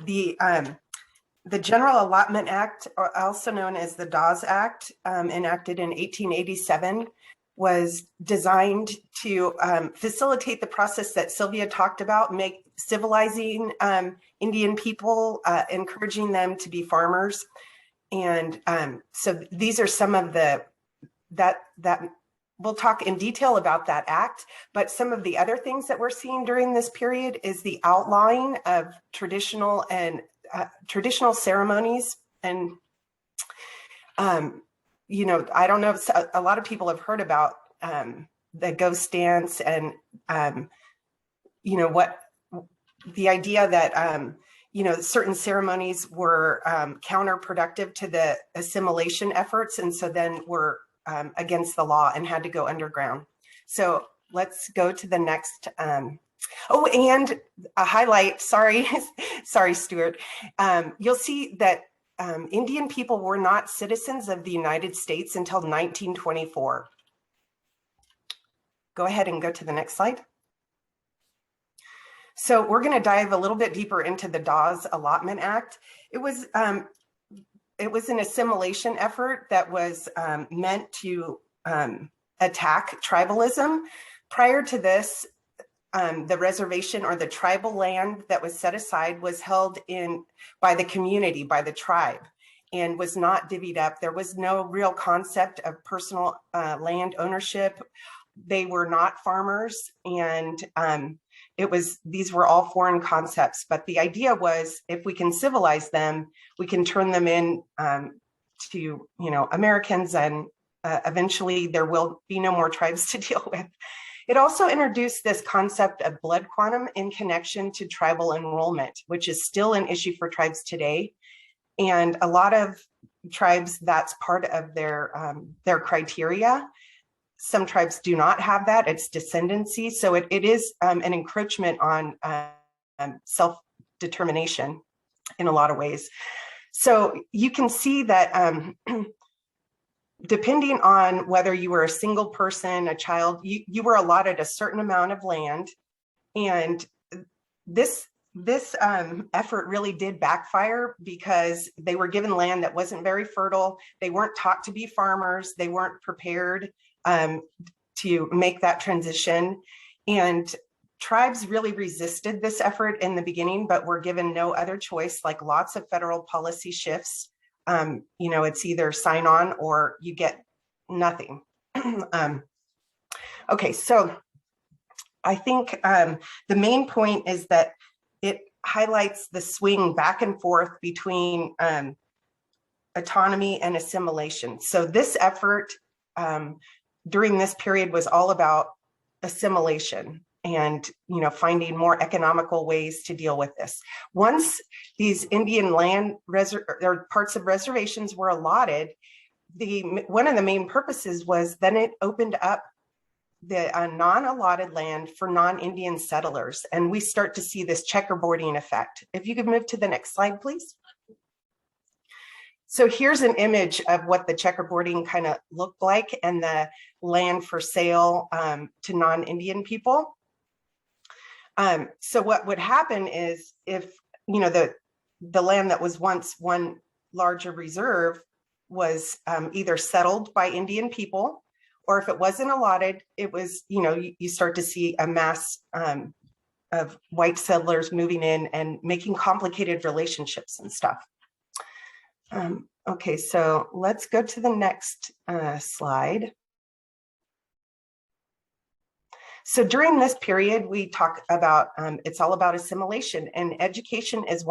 The General Allotment Act, or also known as the Dawes Act, enacted in 1887, was designed to facilitate the process that Sylvia talked about, make civilizing Indian people, encouraging them to be farmers. And so these are some of the, that we'll talk in detail about that act, but some of the other things that we're seeing during this period is the outlawing of traditional ceremonies. And, you know, I don't know if a lot of people have heard about the ghost dance and, you know, what the idea that, you know, certain ceremonies were counterproductive to the assimilation efforts. And so then were against the law and had to go underground. So let's go to the next. Oh, and a highlight, sorry, Stuart. You'll see that Indian people were not citizens of the United States until 1924. Go ahead and go to the next slide. So we're going to dive a little bit deeper into the Dawes Allotment Act. It was an assimilation effort that was meant to attack tribalism. Prior to this, the reservation or the tribal land that was set aside was held in by the community, by the tribe, and was not divvied up. There was no real concept of personal land ownership. They were not farmers, and these were all foreign concepts. But the idea was, if we can civilize them, we can turn them in to, you know, Americans, and eventually there will be no more tribes to deal with. It also introduced this concept of blood quantum in connection to tribal enrollment, which is still an issue for tribes today. And a lot of tribes, that's part of their criteria. Some tribes do not have that. It's descendancy. So it is an encroachment on self-determination in a lot of ways. So you can see that depending on whether you were a single person, a child, you were allotted a certain amount of land. And this effort really did backfire because they were given land that wasn't very fertile. They weren't taught to be farmers. They weren't prepared to make that transition. And tribes really resisted this effort in the beginning, but were given no other choice, like lots of federal policy shifts. You know, it's either sign on or you get nothing. Okay, so I think the main point is that it highlights the swing back and forth between autonomy and assimilation. So this effort during this period was all about assimilation and, you know, finding more economical ways to deal with this. Once these Indian land or parts of reservations were allotted, one of the main purposes was then it opened up the non-allotted land for non-Indian settlers. And we start to see this checkerboarding effect. If you could move to the next slide, please. So here's an image of what the checkerboarding kind of looked like and the land for sale to non-Indian people. So what would happen is if, you know, the land that was once one larger reserve was either settled by Indian people, or if it wasn't allotted, it was, you know, you start to see a mass of white settlers moving in and making complicated relationships and stuff. Okay, so let's go to the next slide. So during this period, we talk about, it's all about assimilation, and education is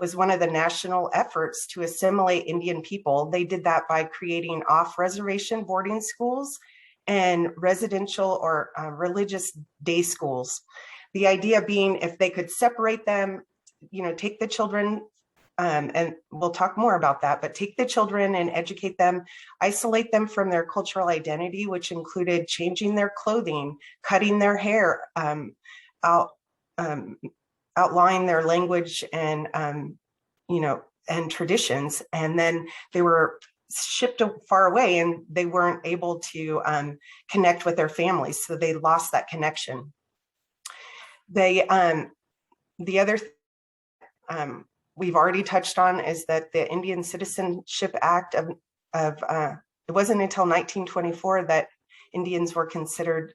was one of the national efforts to assimilate Indian people. They did that by creating off-reservation boarding schools and residential or religious day schools. The idea being if they could separate them, you know, take the children, and we'll talk more about that, but take the children and educate them, isolate them from their cultural identity, which included changing their clothing, cutting their hair, outlying their language and, you know, and traditions. And then they were shipped far away and they weren't able to connect with their families. So they lost that connection. The other we've already touched on is that the Indian Citizenship Act of it wasn't until 1924 that Indians were considered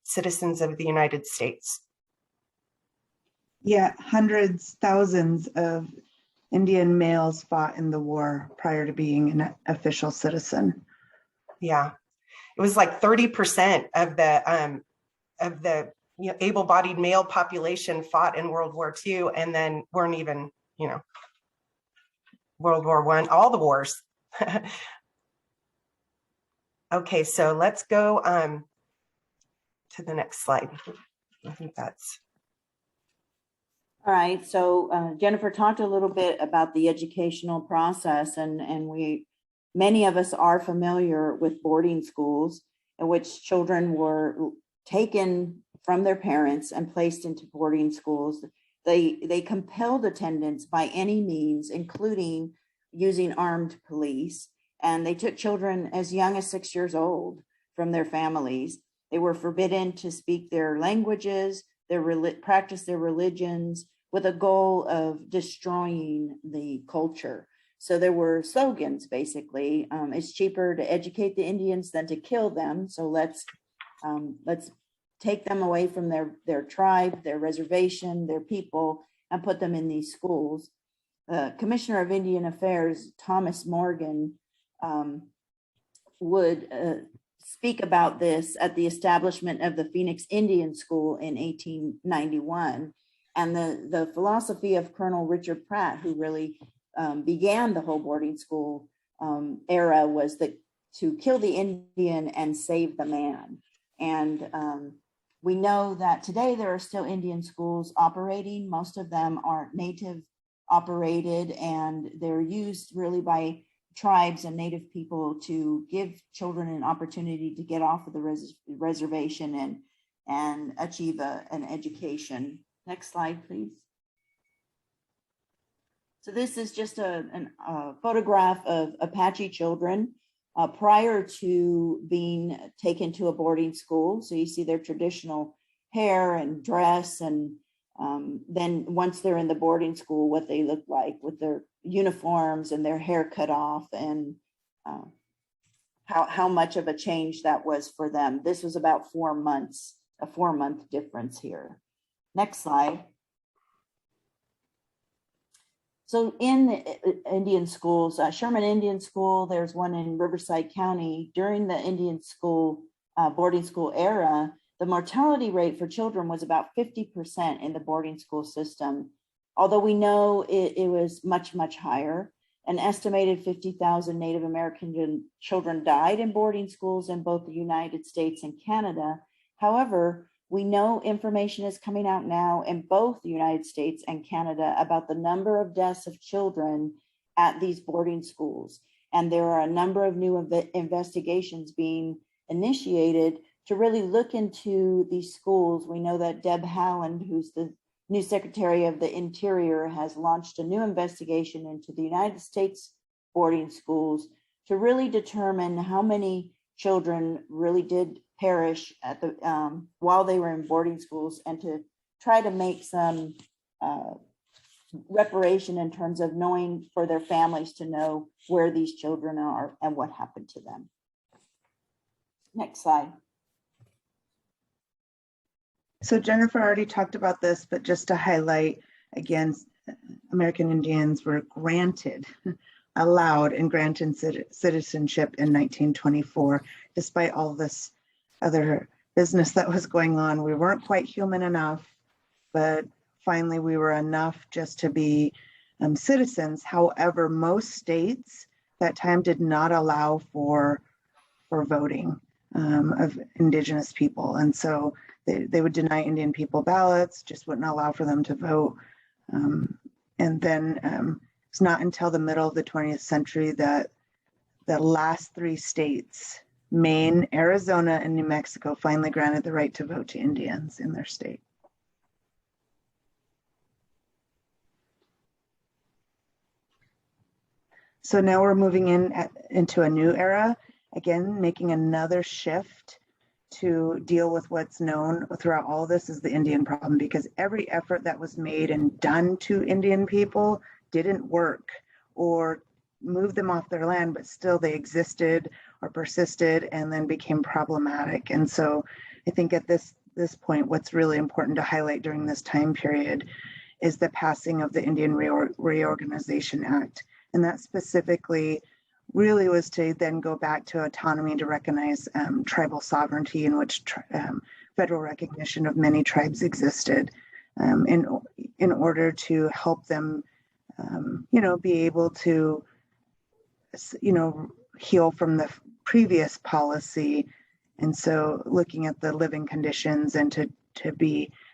citizens of the United States. Yeah, hundreds, thousands of Indian males fought in the war prior to being an official citizen. Yeah, it was like 30% of the you know, able-bodied male population fought in World War II, and then weren't even, you know, World War I, all the wars. Okay, so let's go to the next slide. I think that's. All right, so Jennifer talked a little bit about the educational process, and many of us are familiar with boarding schools in which children were taken from their parents and placed into boarding schools. They compelled attendance by any means, including using armed police, and they took children as young as 6 years old from their families. They were forbidden to speak their languages, practice their religions, with a goal of destroying the culture. So there were slogans, basically. It's cheaper to educate the Indians than to kill them. So let's take them away from their tribe, their reservation, their people, and put them in these schools. Commissioner of Indian Affairs, Thomas Morgan, would speak about this at the establishment of the Phoenix Indian School in 1891. And the philosophy of Colonel Richard Pratt, who really began the whole boarding school era, was that to kill the Indian and save the man. And we know that today there are still Indian schools operating. Most of them are Native operated, and they're used really by tribes and Native people to give children an opportunity to get off of the reservation and achieve an education. Next slide, please. So this is just a photograph of Apache children prior to being taken to a boarding school. So you see their traditional hair and dress, and then once they're in the boarding school, what they look like with their uniforms and their hair cut off, and how much of a change that was for them. This was about 4 months, a 4-month difference here. Next slide. So in the Indian schools, Sherman Indian School, there's one in Riverside County. During the Indian school, boarding school era, the mortality rate for children was about 50% in the boarding school system. Although we know it was much, much higher. An estimated 50,000 Native American children died in boarding schools in both the United States and Canada. However, we know information is coming out now in both the United States and Canada about the number of deaths of children at these boarding schools. And there are a number of new investigations being initiated to really look into these schools. We know that Deb Haaland, who's the new Secretary of the Interior, has launched a new investigation into the United States boarding schools to really determine how many children really did perish at the while they were in boarding schools, and to try to make some reparation in terms of knowing for their families to know where these children are and what happened to them. Next slide. So Jennifer already talked about this, but just to highlight again, American Indians were allowed and granted citizenship in 1924, despite all this other business that was going on. We weren't quite human enough, but finally we were enough just to be citizens. However, most states that time did not allow for voting of Indigenous people. And so they would deny Indian people ballots, just wouldn't allow for them to vote. And then it's not until the middle of the 20th century that the last three states, Maine, Arizona, and New Mexico, finally granted the right to vote to Indians in their state. So now we're moving into a new era, again, making another shift to deal with what's known throughout all this is the Indian problem, because every effort that was made and done to Indian people didn't work or move them off their land, but still they existed or persisted and then became problematic. And so I think at this point, what's really important to highlight during this time period is the passing of the Indian Reorganization Act. And that specifically really was to then go back to autonomy to recognize tribal sovereignty, in which federal recognition of many tribes existed, in order to help them, be able to, heal from the previous policy. And so looking at the living conditions and to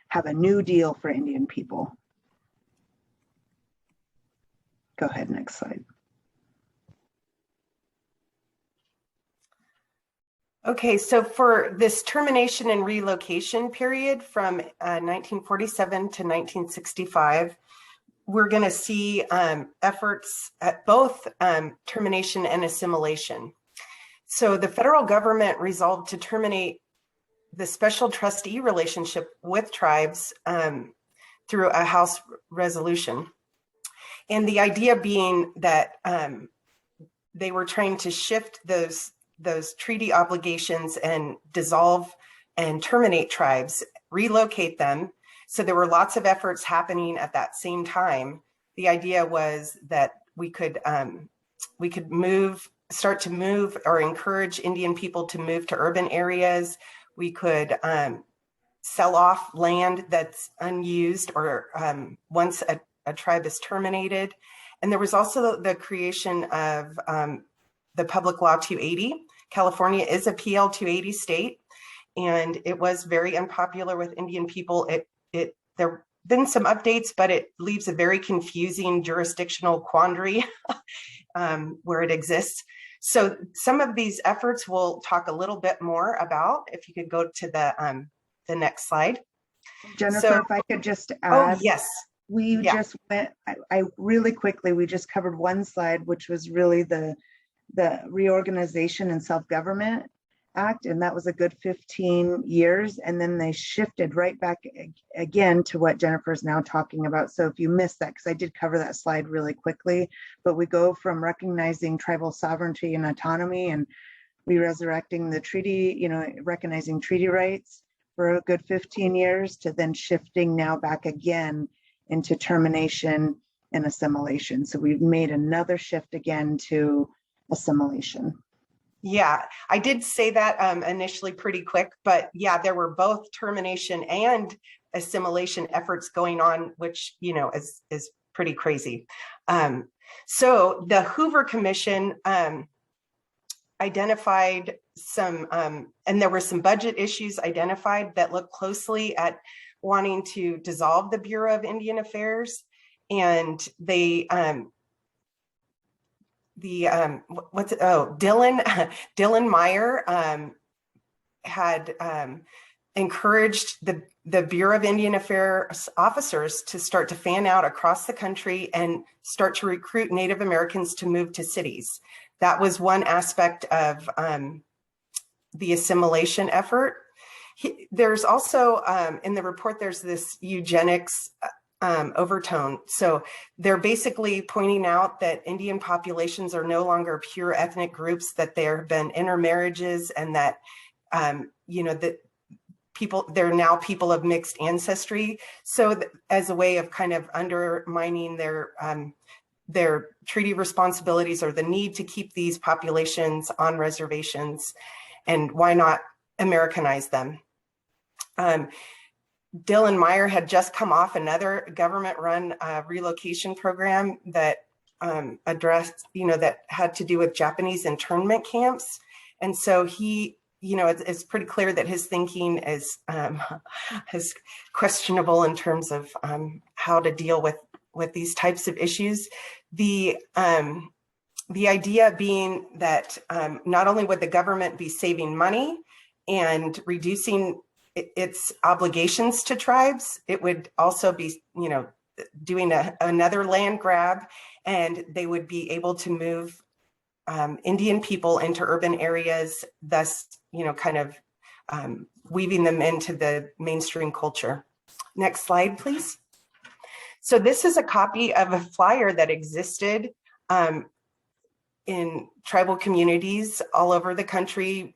have a new deal for Indian people. Go ahead, next slide. Okay, so for this termination and relocation period from 1947 to 1965, we're going to see efforts at both termination and assimilation. So the federal government resolved to terminate the special trustee relationship with tribes through a House resolution. And the idea being that they were trying to shift those treaty obligations and dissolve and terminate tribes, relocate them. So there were lots of efforts happening at that same time. The idea was that we could start to move or encourage Indian people to move to urban areas. We could sell off land that's unused or once a tribe is terminated. And there was also the creation of the Public Law 280. California is a PL 280 state, and it was very unpopular with Indian people. There have been some updates, but it leaves a very confusing jurisdictional quandary where it exists. So some of these efforts we'll talk a little bit more about. If you could go to the next slide. Jennifer, if I could just add. Oh, yes. We just went, I really quickly, we just covered one slide, which was really the Reorganization and Self-Government Act, and that was a good 15 years. And then they shifted right back again to what Jennifer's now talking about. So if you missed that, because I did cover that slide really quickly, but we go from recognizing tribal sovereignty and autonomy and re-resurrecting the treaty, recognizing treaty rights for a good 15 years to then shifting now back again into termination and assimilation. So we've made another shift again to assimilation. Yeah, I did say that initially pretty quick, but yeah, there were both termination and assimilation efforts going on, which, is pretty crazy. So the Hoover Commission identified some, and there were some budget issues identified that looked closely at wanting to dissolve the Bureau of Indian Affairs. And they Dylan Meyer had encouraged the Bureau of Indian Affairs officers to start to fan out across the country and start to recruit Native Americans to move to cities. That was one aspect of the assimilation effort. There's also, in the report, there's this eugenics overtone. So they're basically pointing out that Indian populations are no longer pure ethnic groups, that there have been intermarriages, and that, that they're now people of mixed ancestry. So as a way of kind of undermining their treaty responsibilities or the need to keep these populations on reservations, and why not Americanize them? Dylan Meyer had just come off another government-run relocation program that addressed, that had to do with Japanese internment camps. And so he, it's pretty clear that his thinking is questionable in terms of how to deal with these types of issues. The idea being that not only would the government be saving money and reducing its obligations to tribes, it would also be, doing another land grab, and they would be able to move Indian people into urban areas, thus, weaving them into the mainstream culture. Next slide, please. So this is a copy of a flyer that existed in tribal communities all over the country,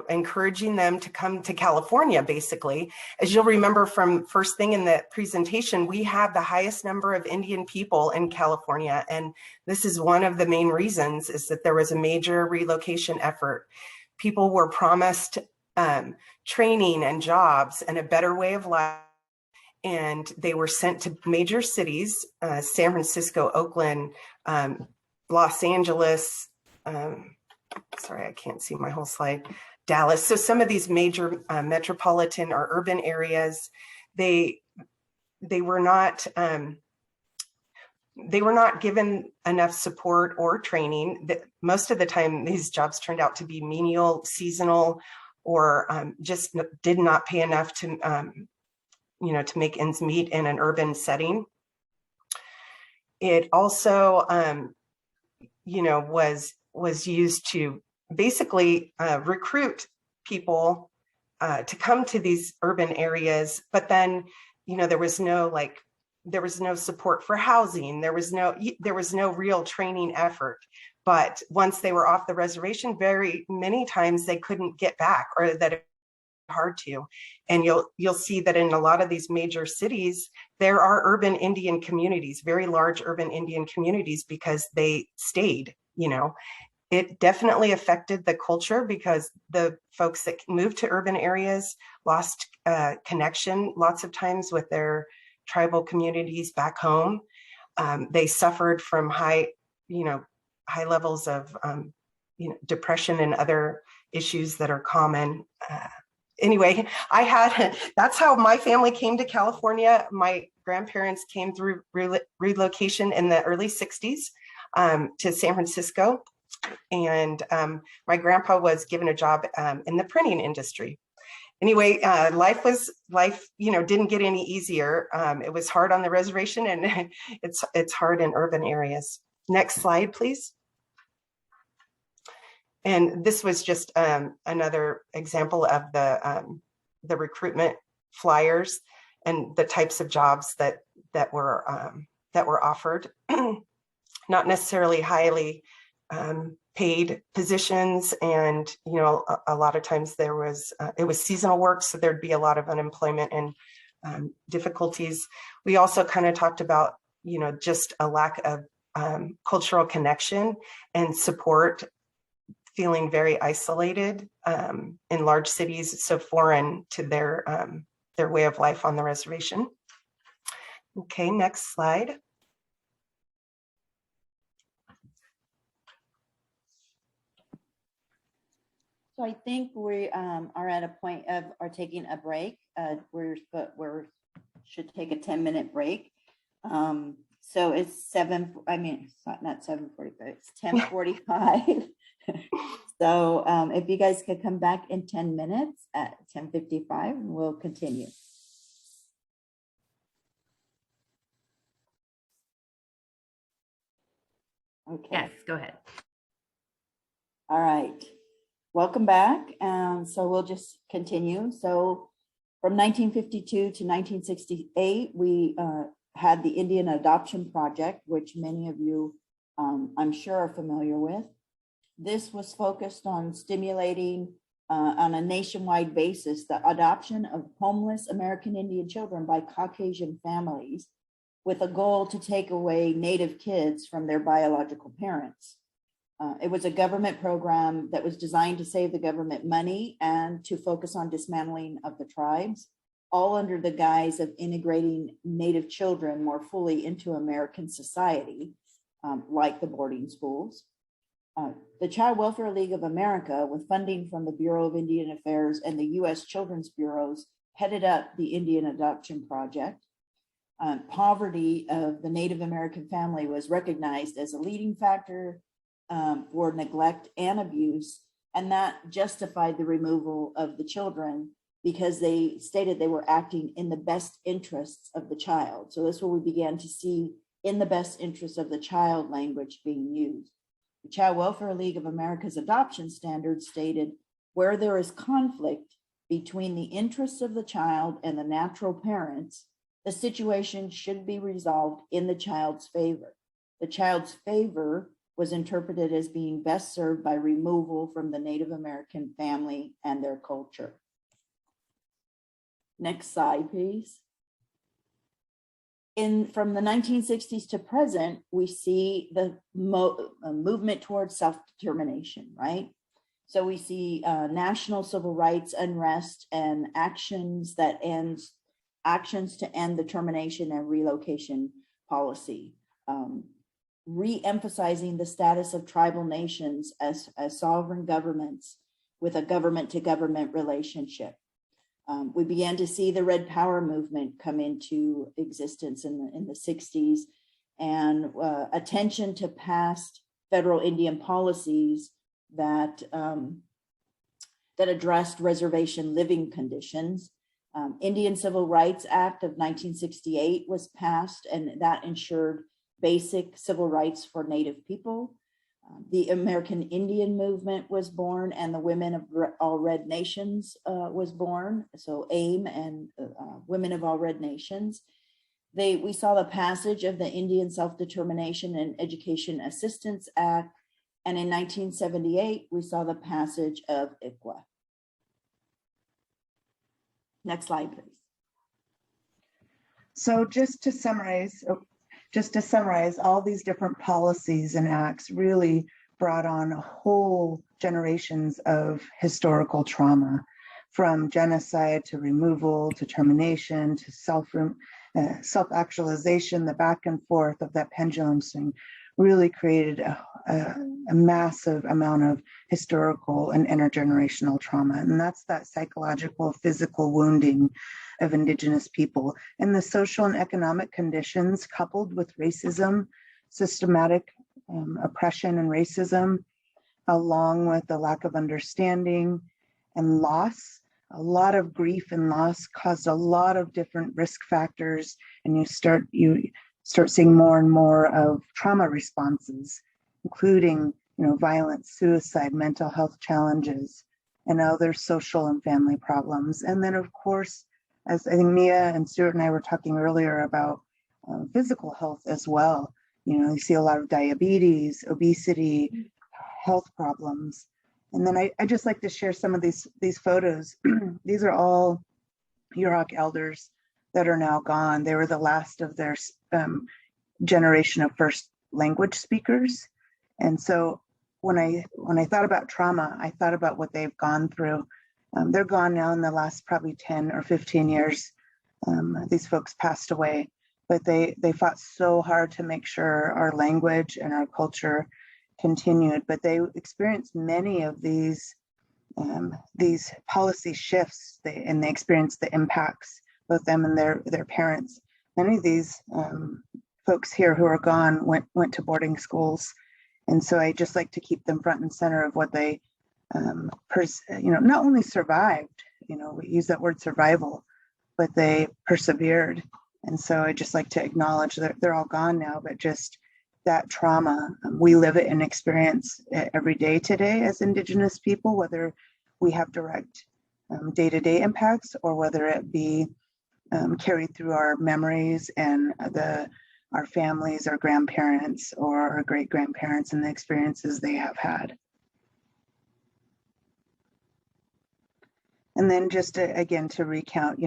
encouraging them to come to California, basically. As you'll remember from first thing in the presentation, we have the highest number of Indian people in California. And this is one of the main reasons, is that there was a major relocation effort. People were promised training and jobs and a better way of life. And they were sent to major cities, San Francisco, Oakland, Los Angeles, sorry, I can't see my whole slide, Dallas. So some of these major metropolitan or urban areas, they were not given enough support or training. Most of the time, these jobs turned out to be menial, seasonal, or just did not pay enough to to make ends meet in an urban setting. It also was used to basically recruit people to come to these urban areas, but then there was no support for housing. There was no real training effort. But once they were off the reservation, very many times they couldn't get back, or that it was hard to. And you'll see that in a lot of these major cities, there are urban Indian communities, very large urban Indian communities, because they stayed. It definitely affected the culture, because the folks that moved to urban areas lost connection lots of times with their tribal communities back home. They suffered from high levels of depression and other issues that are common. Anyway, that's how my family came to California. My grandparents came through relocation in the early 60s to San Francisco. And my grandpa was given a job in the printing industry. Anyway, life didn't get any easier. It was hard on the reservation, and it's hard in urban areas. Next slide, please. And this was just another example of the recruitment flyers and the types of jobs that were offered. Not necessarily highly paid positions, and a lot of times it was seasonal work, so there'd be a lot of unemployment and difficulties. We also kind of talked about just a lack of cultural connection and support, feeling very isolated in large cities, so foreign to their way of life on the reservation. Okay, next slide. So I think we are at a point of taking a break. We should take a 10-minute break. So it's not 7:45, it's 10:45. So if you guys could come back in 10 minutes at 10:55, we'll continue. Okay. Yes, go ahead. All right. Welcome back. So we'll just continue. So from 1952 to 1968, we had the Indian Adoption Project, which many of you, I'm sure, are familiar with. This was focused on stimulating on a nationwide basis the adoption of homeless American Indian children by Caucasian families, with a goal to take away Native kids from their biological parents. It was a government program that was designed to save the government money and to focus on dismantling of the tribes, all under the guise of integrating Native children more fully into American society, like the boarding schools. The Child Welfare League of America, with funding from the Bureau of Indian Affairs and the U.S. Children's Bureaus, headed up the Indian Adoption Project. Poverty of the Native American family was recognized as a leading factor for neglect and abuse, and that justified the removal of the children because they stated they were acting in the best interests of the child. So that's where we began to see in the best interest of the child language being used. The Child Welfare League of America's adoption standards stated, where there is conflict between the interests of the child and the natural parents, the situation should be resolved in the child's favor. The child's favor was interpreted as being best served by removal from the Native American family and their culture. Next slide, please. From the 1960s to present, we see the movement towards self-determination, right? So we see national civil rights unrest and actions to end the termination and relocation policy, re-emphasizing the status of tribal nations as sovereign governments with a government-to-government relationship. We began to see the Red Power movement come into existence in the 60s, and attention to past federal Indian policies that addressed reservation living conditions. Indian Civil Rights Act of 1968 was passed, and that ensured basic civil rights for Native people. The American Indian movement was born, and the Women of All Red Nations was born. So AIM and Women of All Red Nations. We saw the passage of the Indian Self-Determination and Education Assistance Act. And in 1978, we saw the passage of ICWA. Next slide, please. So just to summarize, all these different policies and acts really brought on whole generations of historical trauma, from genocide to removal to termination to self-actualization. The back and forth of that pendulum swing really created a massive amount of historical and intergenerational trauma. And that's that psychological, physical wounding of Indigenous people, and the social and economic conditions coupled with racism, systematic oppression and racism, along with the lack of understanding and loss. A lot of grief and loss caused a lot of different risk factors, and you start seeing more and more of trauma responses, including violence, suicide, mental health challenges, and other social and family problems. And then, of course, as I think Mia and Stuart and I were talking earlier about physical health as well. You see a lot of diabetes, obesity, health problems. And then I just like to share some of these photos. These are all Yurok elders that are now gone. They were the last of their generation of first language speakers. And so when I thought about trauma, I thought about what they've gone through. They're gone now in the last probably 10 or 15 years. These folks passed away, but they fought so hard to make sure our language and our culture continued. But they experienced many of these policy shifts, and they experienced the impacts, both them and their parents. Many of these folks here who are gone went to boarding schools. And so I just like to keep them front and center of what they, not only survived, we use that word survival, but they persevered. And so I just like to acknowledge that they're all gone now, but just that trauma, we live it and experience it every day today as Indigenous people, whether we have direct day-to-day impacts or whether it be carried through our memories and our families, our grandparents, or our great-grandparents and the experiences they have had. And then just again to recount,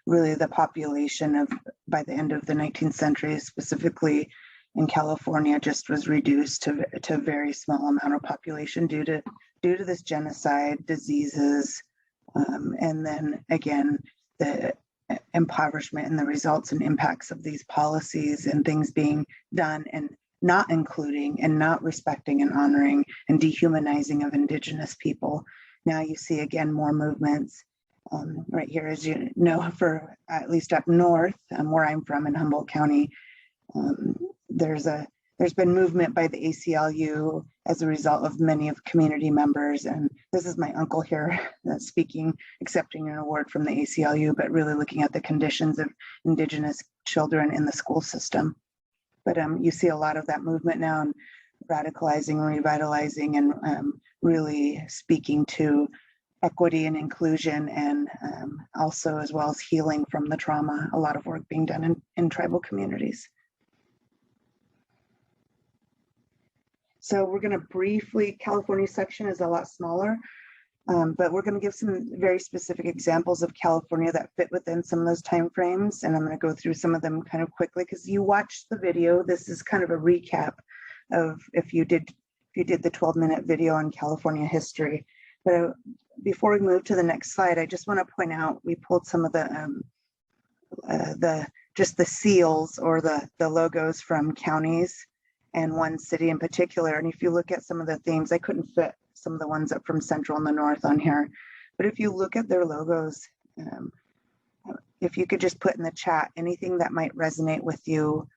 really the population by the end of the 19th century, specifically in California, just was reduced to a very small amount of population due to this genocide, diseases, and then again the impoverishment and the results and impacts of these policies and things being done and not including and not respecting and honoring and dehumanizing of Indigenous people. Now you see again more movements right here, as you know, for at least up north, where I'm from in Humboldt County. There's been movement by the ACLU as a result of many of community members, and this is my uncle here speaking, accepting an award from the ACLU, but really looking at the conditions of Indigenous children in the school system. But you see a lot of that movement now, and radicalizing, revitalizing, and really speaking to equity and inclusion, and also as well as healing from the trauma. A lot of work being done in tribal communities. So we're going to briefly, California section is a lot smaller, but we're going to give some very specific examples of California that fit within some of those timeframes. And I'm going to go through some of them kind of quickly because you watched the video. This is kind of a recap of if you did the 12-minute video on California history. But before we move to the next slide, I just want to point out, we pulled some of the seals or the logos from counties and one city in particular. And if you look at some of the themes, I couldn't fit some of the ones up from Central and the North on here. But if you look at their logos, if you could just put in the chat anything that might resonate with you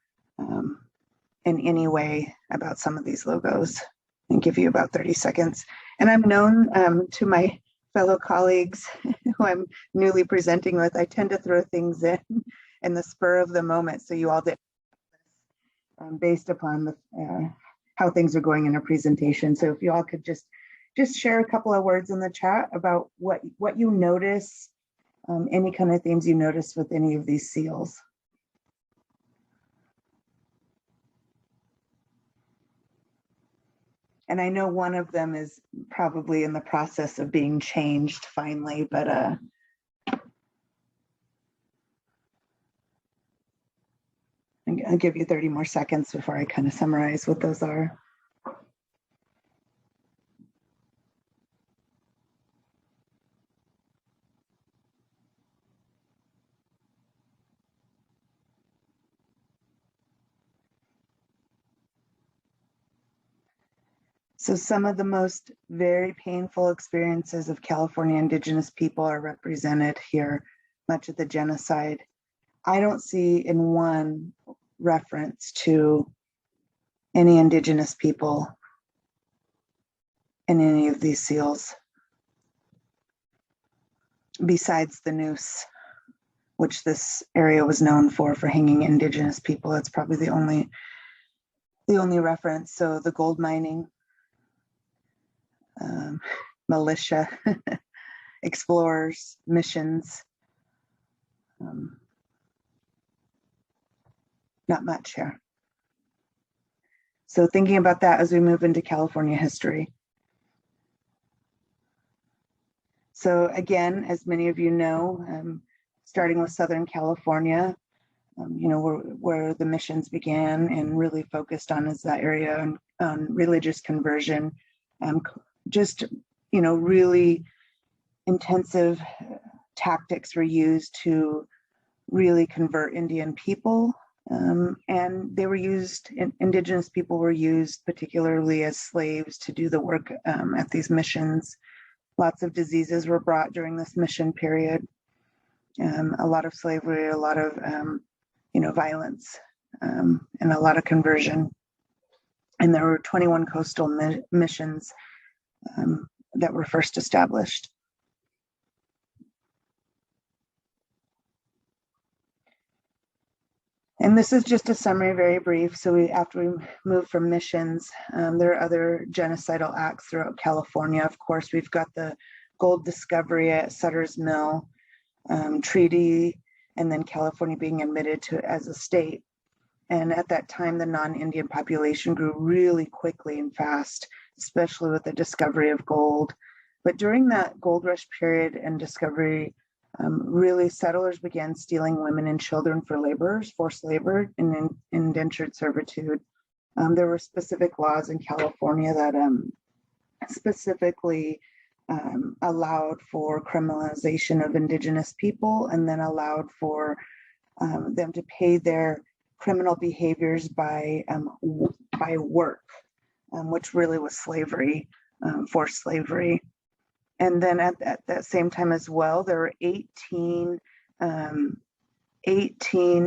in any way about some of these logos, and give you about 30 seconds. And I'm known to my fellow colleagues who I'm newly presenting with, I tend to throw things in the spur of the moment. So you all did based upon how things are going in a presentation. So if you all could just share a couple of words in the chat about what you notice, any kind of themes you notice with any of these seals. And I know one of them is probably in the process of being changed finally, but I'll give you 30 more seconds before I kind of summarize what those are. So some of the most very painful experiences of California Indigenous people are represented here, much of the genocide. I don't see in one reference to any Indigenous people in any of these seals, besides the noose, which this area was known for hanging Indigenous people. That's probably the only reference. So the gold mining, militia, explorers, missions, not much here. So thinking about that as we move into California history. So again, as many of you know, starting with Southern California, where the missions began and really focused on is that area on religious conversion. Really intensive tactics were used to really convert Indian people. And they were used, Indigenous people were used particularly as slaves to do the work at these missions. Lots of diseases were brought during this mission period. A lot of slavery, a lot of, violence and a lot of conversion. And there were 21 coastal missions that were first established. And this is just a summary, very brief. So after we moved from missions, there are other genocidal acts throughout California. Of course, we've got the gold discovery at Sutter's Mill, treaty, and then California being admitted to as a state. And at that time, the non-Indian population grew really quickly and fast, especially with the discovery of gold. But during that gold rush period and discovery, really settlers began stealing women and children for laborers, forced labor, and indentured servitude. There were specific laws in California that specifically allowed for criminalization of indigenous people, and then allowed for them to pay their criminal behaviors by work, which really was slavery, forced slavery. And then at that same time as well, there were 18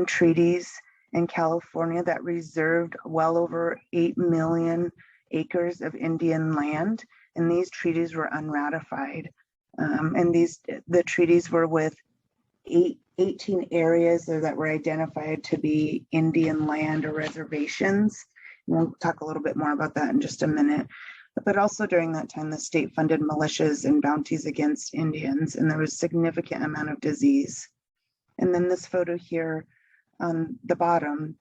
treaties in California that reserved well over 8 million acres of Indian land. And these treaties were unratified. And the treaties were with 18 areas that were identified to be Indian land or reservations. And we'll talk a little bit more about that in just a minute. But also during that time, the state funded militias and bounties against Indians, and there was a significant amount of disease. And then this photo here on the bottom,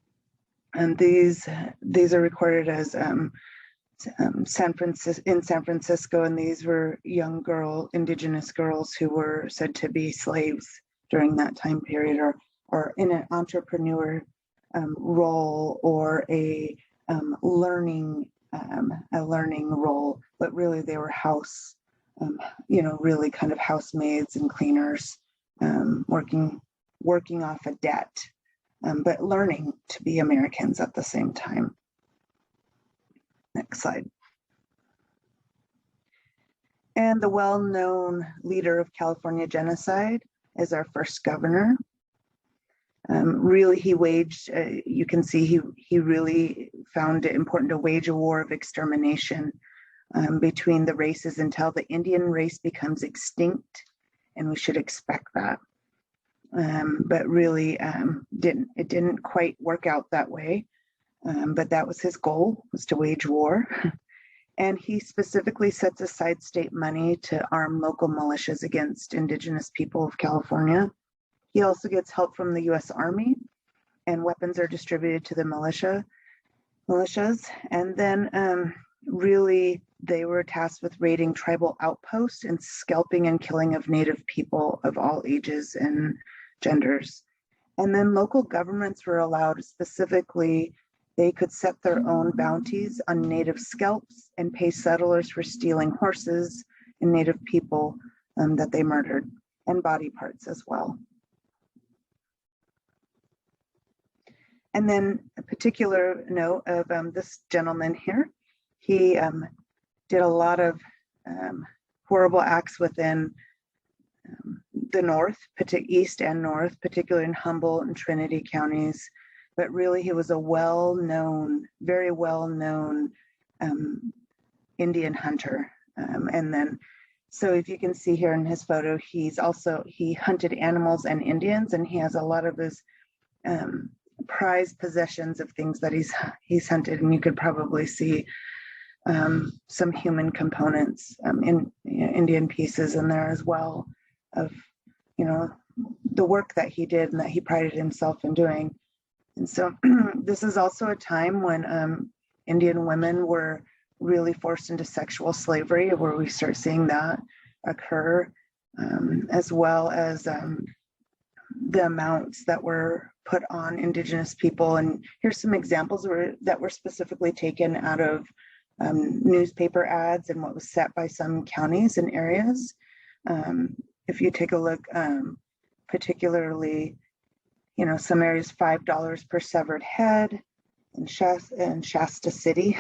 and these are recorded as in San Francisco, and these were young indigenous girls who were said to be slaves during that time period, or in an entrepreneur role, or a learning role, but really they were really kind of housemaids and cleaners, working off a debt, but learning to be Americans at the same time. Next slide. And the well-known leader of California genocide is our first governor. Really, he waged, you can see he really found it important to wage a war of extermination between the races until the Indian race becomes extinct, and we should expect that. But really, it didn't quite work out that way. But that was his goal, was to wage war. And he specifically sets aside state money to arm local militias against indigenous people of California. He also gets help from the US Army, and weapons are distributed to the militias. And then really they were tasked with raiding tribal outposts and scalping and killing of Native people of all ages and genders. And then local governments were allowed, specifically, they could set their own bounties on Native scalps and pay settlers for stealing horses and Native people that they murdered, and body parts as well. And then a particular note of this gentleman here, he did a lot of horrible acts within the north, east and north, particularly in Humboldt and Trinity counties. But really, he was a very well-known Indian hunter. And then, so if you can see here in his photo, he hunted animals and Indians, and he has a lot of his prized possessions of things that he's hunted, and you could probably see some human components in Indian pieces in there as well, of the work that he did and that he prided himself in doing. And so this is also a time when Indian women were really forced into sexual slavery, where we start seeing that occur, as well as the amounts that were put on indigenous people. And here's some examples that were specifically taken out of newspaper ads and what was set by some counties and areas. If you take a look, particularly, some areas, $5 per severed head in Shasta City.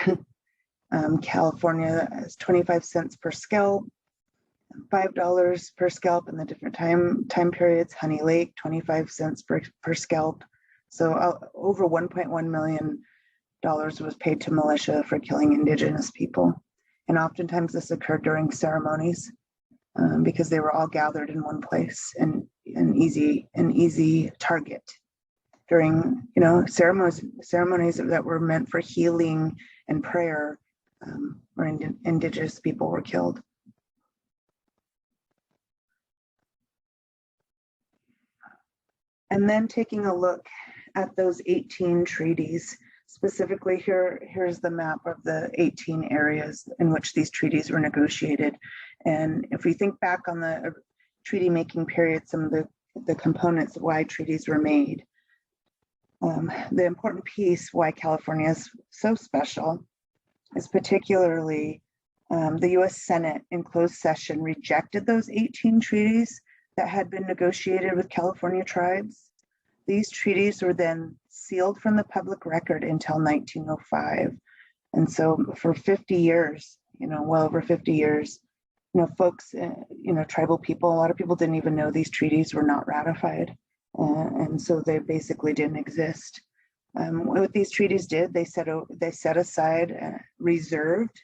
California is 25 cents per scalp, $5 per scalp in the different time periods. Honey Lake, 25 cents per scalp. So over $1.1 million was paid to militia for killing Indigenous people. And oftentimes this occurred during ceremonies because they were all gathered in one place and an easy target during, ceremonies that were meant for healing and prayer, where Indigenous people were killed. And then taking a look at those 18 treaties, specifically here's the map of the 18 areas in which these treaties were negotiated. And if we think back on the treaty making period, some of the components of why treaties were made, the important piece why California is so special is particularly the US Senate in closed session rejected those 18 treaties that had been negotiated with California tribes. These treaties were then sealed from the public record until 1905. And so for 50 years, well over 50 years, folks, tribal people, a lot of people didn't even know these treaties were not ratified. And so they basically didn't exist. What these treaties did, they set aside reserved,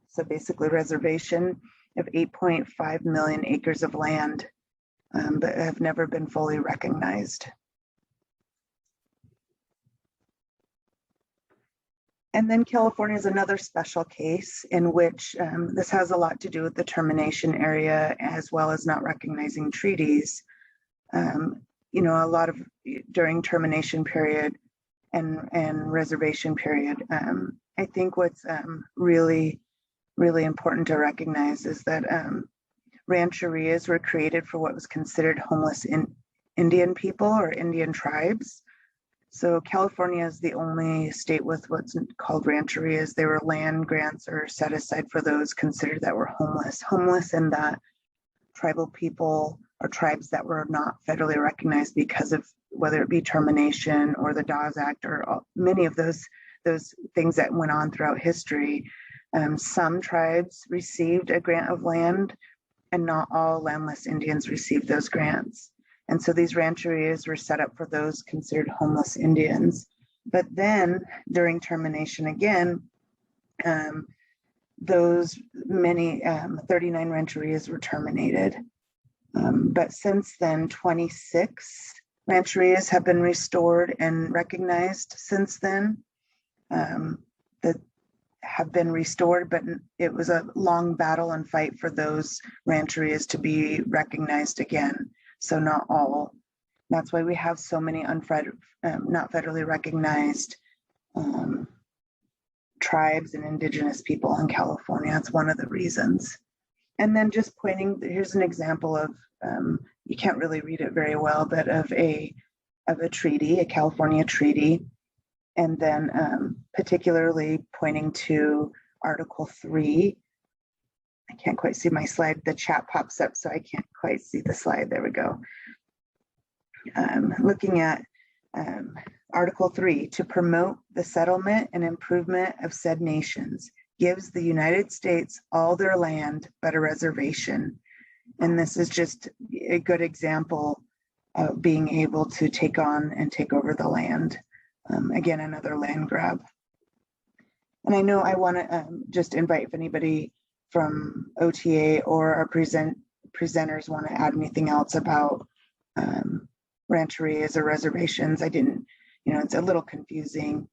so basically reservation of 8.5 million acres of land, but have never been fully recognized. And then California is another special case in which this has a lot to do with the termination area as well as not recognizing treaties. A lot of during termination period and reservation period, I think what's really important to recognize is that rancherias were created for what was considered homeless Indian people or Indian tribes. So California is the only state with what's called rancherias. They were land grants or set aside for those considered that were homeless in that tribal people or tribes that were not federally recognized because of whether it be termination or the Dawes Act or many of those things that went on throughout history. Some tribes received a grant of land and not all landless Indians received those grants. And so these rancherias were set up for those considered homeless Indians. But then during termination again, those many 39 rancherias were terminated. But since then, 26 rancherias have been restored and recognized since then. That have been restored, but it was a long battle and fight for those rancherias to be recognized again. So not all. That's why we have so many not federally recognized tribes and Indigenous people in California. That's one of the reasons. And then just pointing, here's an example of, you can't really read it very well, but of a treaty, a California treaty. And then particularly pointing to Article 3. I can't quite see my slide. The chat pops up, so I can't quite see the slide. There we go. Looking at Article 3, to promote the settlement and improvement of said nations, gives the United States all their land but a reservation. And this is just a good example of being able to take on and take over the land. Again, another land grab. And I know I want to just invite if anybody from OTA or our presenters want to add anything else about rancherias or reservations. I didn't, it's a little confusing.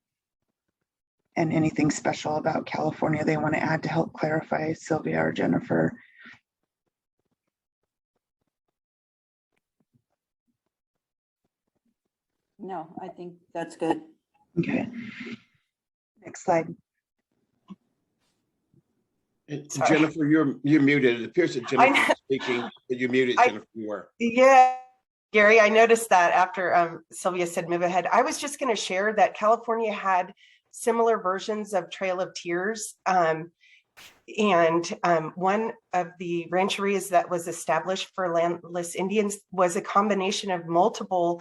And anything special about California they want to add to help clarify, Sylvia or Jennifer. No, I think that's good. Okay. Next slide. Jennifer, you're muted. It appears that Jennifer is speaking, but you're muted, Jennifer. You were. Yeah, Gary, I noticed that after Sylvia said move ahead. I was just going to share that California had similar versions of Trail of Tears. And one of the rancherias that was established for landless Indians was a combination of multiple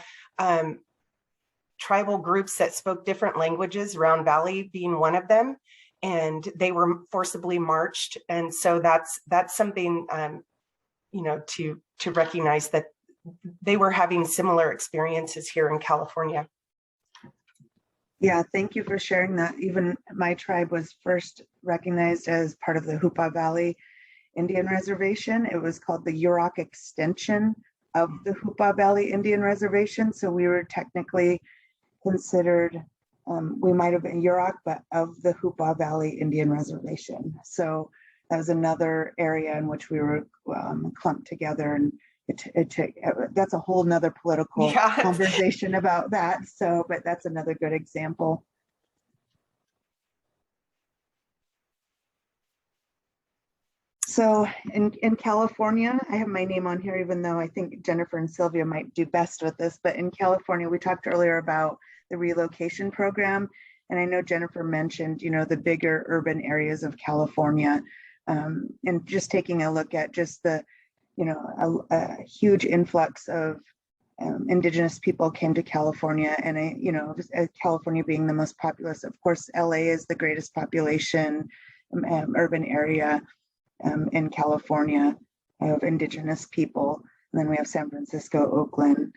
tribal groups that spoke different languages, Round Valley being one of them. And they were forcibly marched. And so that's something, to recognize that they were having similar experiences here in California. Yeah, thank you for sharing that. Even my tribe was first recognized as part of the Hoopa Valley Indian Reservation. It was called the Yurok extension of the Hoopa Valley Indian Reservation. So we were technically considered, we might have been Yurok, but of the Hoopa Valley Indian Reservation. So that was another area in which we were clumped together, and that's a whole nother political conversation about that. So, but that's another good example. So in California, I have my name on here, even though I think Jennifer and Sylvia might do best with this, but in California, we talked earlier about the relocation program. And I know Jennifer mentioned, the bigger urban areas of California, and just taking a look at just the, a huge influx of Indigenous people came to California, and California being the most populous, of course, LA is the greatest population urban area in California of Indigenous people. And then we have San Francisco, Oakland,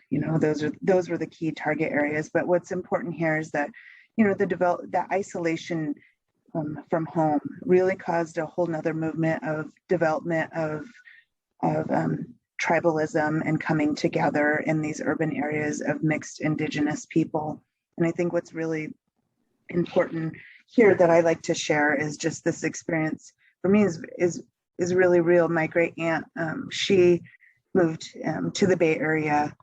those were the key target areas. But what's important here is that, that isolation from home really caused a whole nother movement of development of tribalism and coming together in these urban areas of mixed Indigenous people. And I think what's really important here that I like to share is just this experience for me is really real. My great aunt, she moved to the Bay Area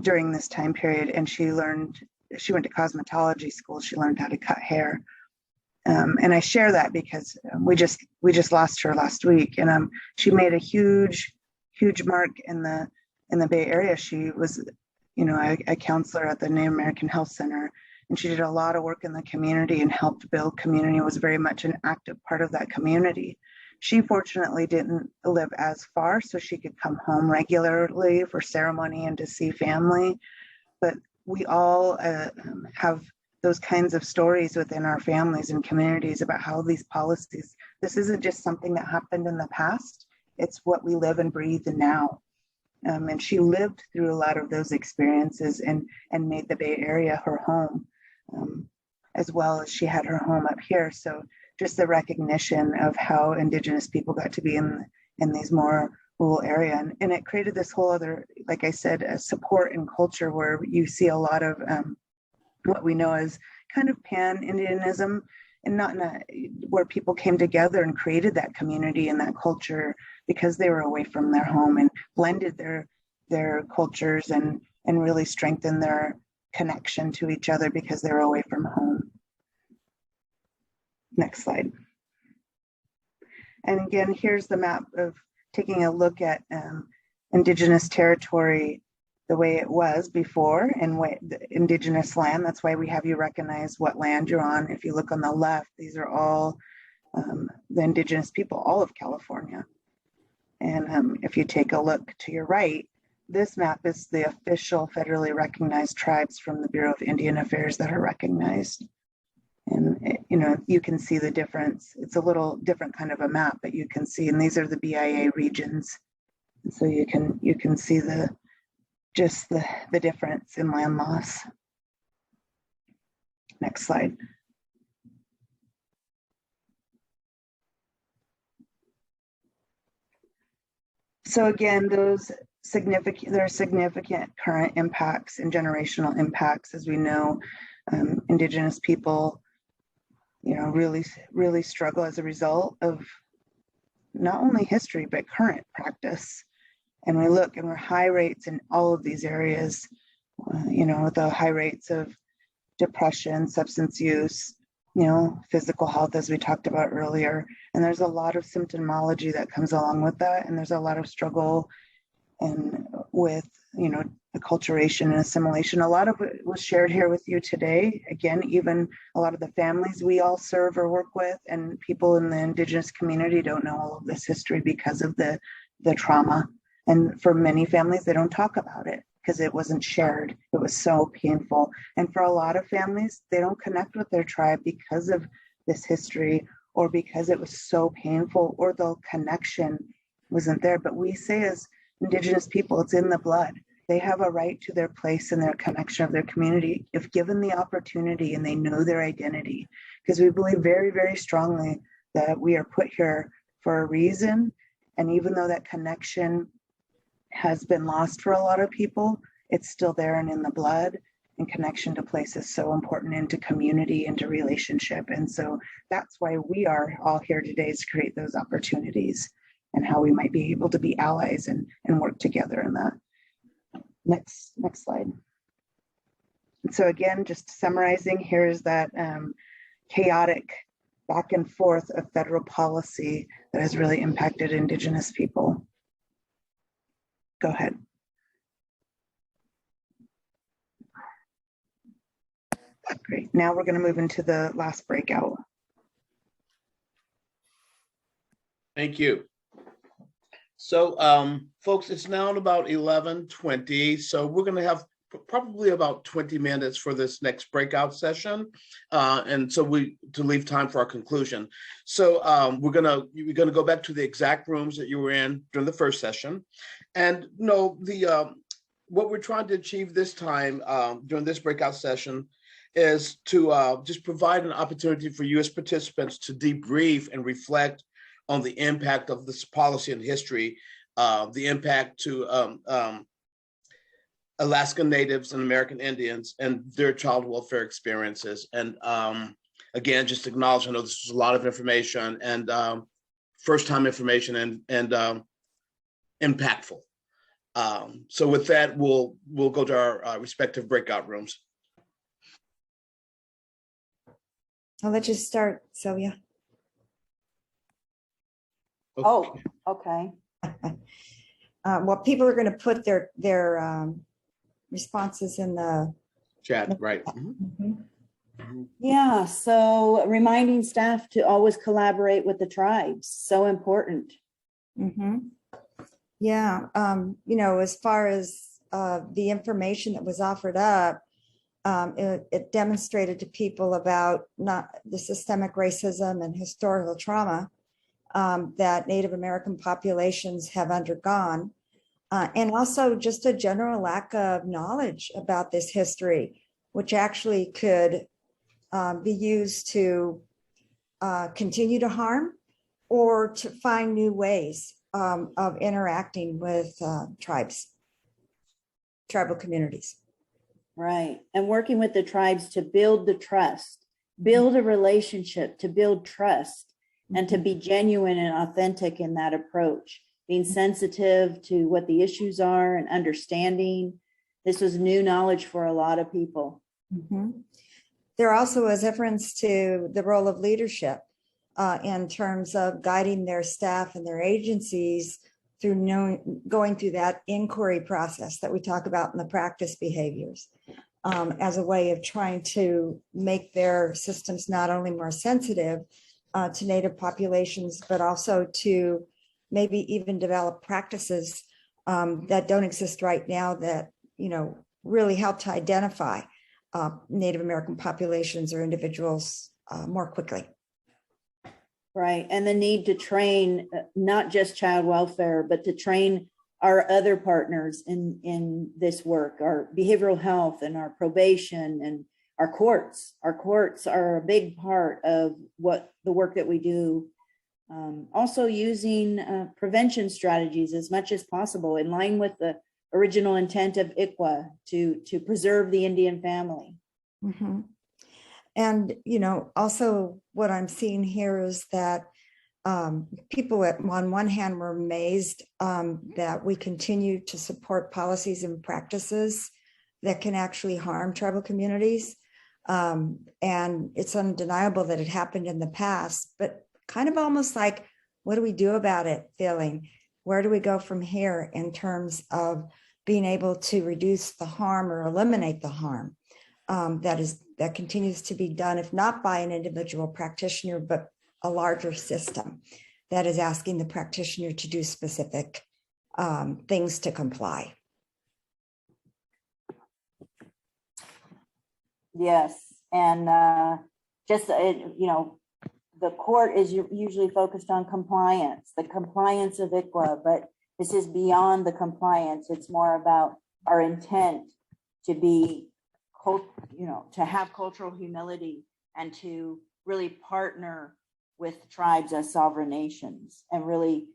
during this time period, and she went to cosmetology school. She learned how to cut hair. And I share that because we just lost her last week, and she made a huge mark in the Bay Area. She was, a counselor at the Native American Health Center, and she did a lot of work in the community and helped build community. Was very much an active part of that community. She fortunately didn't live as far, so she could come home regularly for ceremony and to see family. But we all have those kinds of stories within our families and communities about how these policies, this isn't just something that happened in the past, it's what we live and breathe now. And she lived through a lot of those experiences and made the Bay Area her home, as well as she had her home up here. So just the recognition of how Indigenous people got to be in these more rural area. And it created this whole other, like I said, support and culture where you see a lot of what we know as kind of pan-Indianism, and not where people came together and created that community and that culture because they were away from their home, and blended their cultures and really strengthened their connection to each other because they were away from home. Next slide. And again, here's the map of taking a look at Indigenous territory the way it was before, and the Indigenous land. That's why we have you recognize what land you're on. If you look on the left, these are all the Indigenous people, all of California. And if you take a look to your right, this map is the official federally recognized tribes from the Bureau of Indian Affairs that are recognized. And you can see the difference. It's a little different kind of a map, but you can see, and these are the BIA regions. And so you can see the difference in land loss. Next slide. So again, there are significant current impacts and generational impacts. As we know, Indigenous people, really struggle as a result of not only history, but current practice. And we're high rates in all of these areas, the high rates of depression, substance use, physical health, as we talked about earlier. And there's a lot of symptomology that comes along with that. And there's a lot of struggle with, acculturation and assimilation. A lot of it was shared here with you today. Again, even a lot of the families we all serve or work with, and people in the Indigenous community don't know all of this history because of the trauma. And for many families, they don't talk about it because it wasn't shared. It was so painful. And for a lot of families, they don't connect with their tribe because of this history, or because it was so painful, or the connection wasn't there. But we say as Indigenous people, it's in the blood. They have a right to their place and their connection of their community if given the opportunity and they know their identity. Because we believe very, very strongly that we are put here for a reason. And even though that connection has been lost for a lot of people, it's still there and in the blood. And connection to place is so important, into community, into relationship. And so that's why we are all here today, is to create those opportunities and how we might be able to be allies and work together in that. Next slide. And so again, just summarizing, here's that chaotic back and forth of federal policy that has really impacted Indigenous people. Go ahead. Great. Now we're going to move into the last breakout. Thank you. So, folks, it's now about 11:20. So we're going to have probably about 20 minutes for this next breakout session, and so to leave time for our conclusion. So we're gonna go back to the exact rooms that you were in during the first session, and what we're trying to achieve this time during this breakout session is to just provide an opportunity for you as participants to debrief and reflect on the impact of this policy and history, the impact to Alaska Natives and American Indians and their child welfare experiences. And again, just acknowledge, I know this was a lot of information and first-time information and impactful. So with that, we'll go to our respective breakout rooms. I'll let you start, Sylvia. Okay. Oh, okay. Well, people are going to put their responses in the Chat, right. Yeah, so reminding staff to always collaborate with the tribes, so important. Yeah, as far as the information that was offered up, it demonstrated to people about not the systemic racism and historical trauma that Native American populations have undergone, and also just a general lack of knowledge about this history, which actually could be used to continue to harm or to find new ways of interacting with tribal communities. Right, and working with the tribes to build the trust, build a relationship, to build trust, and to be genuine and authentic in that approach, being sensitive to what the issues are and understanding. This was new knowledge for a lot of people. There also was reference to the role of leadership in terms of guiding their staff and their agencies through going through that inquiry process that we talk about in the practice behaviors, as a way of trying to make their systems not only more sensitive to Native populations, but also to maybe even develop practices that don't exist right now that, really help to identify Native American populations or individuals more quickly. Right, and the need to train not just child welfare, but to train our other partners in this work, our behavioral health and our probation and our courts. Our courts are a big part of the work that we do. Also using prevention strategies as much as possible in line with the original intent of ICWA to preserve the Indian family. And, also what I'm seeing here is that people on one hand were amazed that we continue to support policies and practices that can actually harm tribal communities. And it's undeniable that it happened in the past, but kind of almost like, what do we do about it feeling? Where do we go from here in terms of being able to reduce the harm or eliminate the harm that continues to be done, if not by an individual practitioner, but a larger system that is asking the practitioner to do specific things to comply. Yes, and the court is usually focused on compliance, the compliance of ICWA, but this is beyond the compliance. It's more about our intent to be, to have cultural humility and to really partner with tribes as sovereign nations and really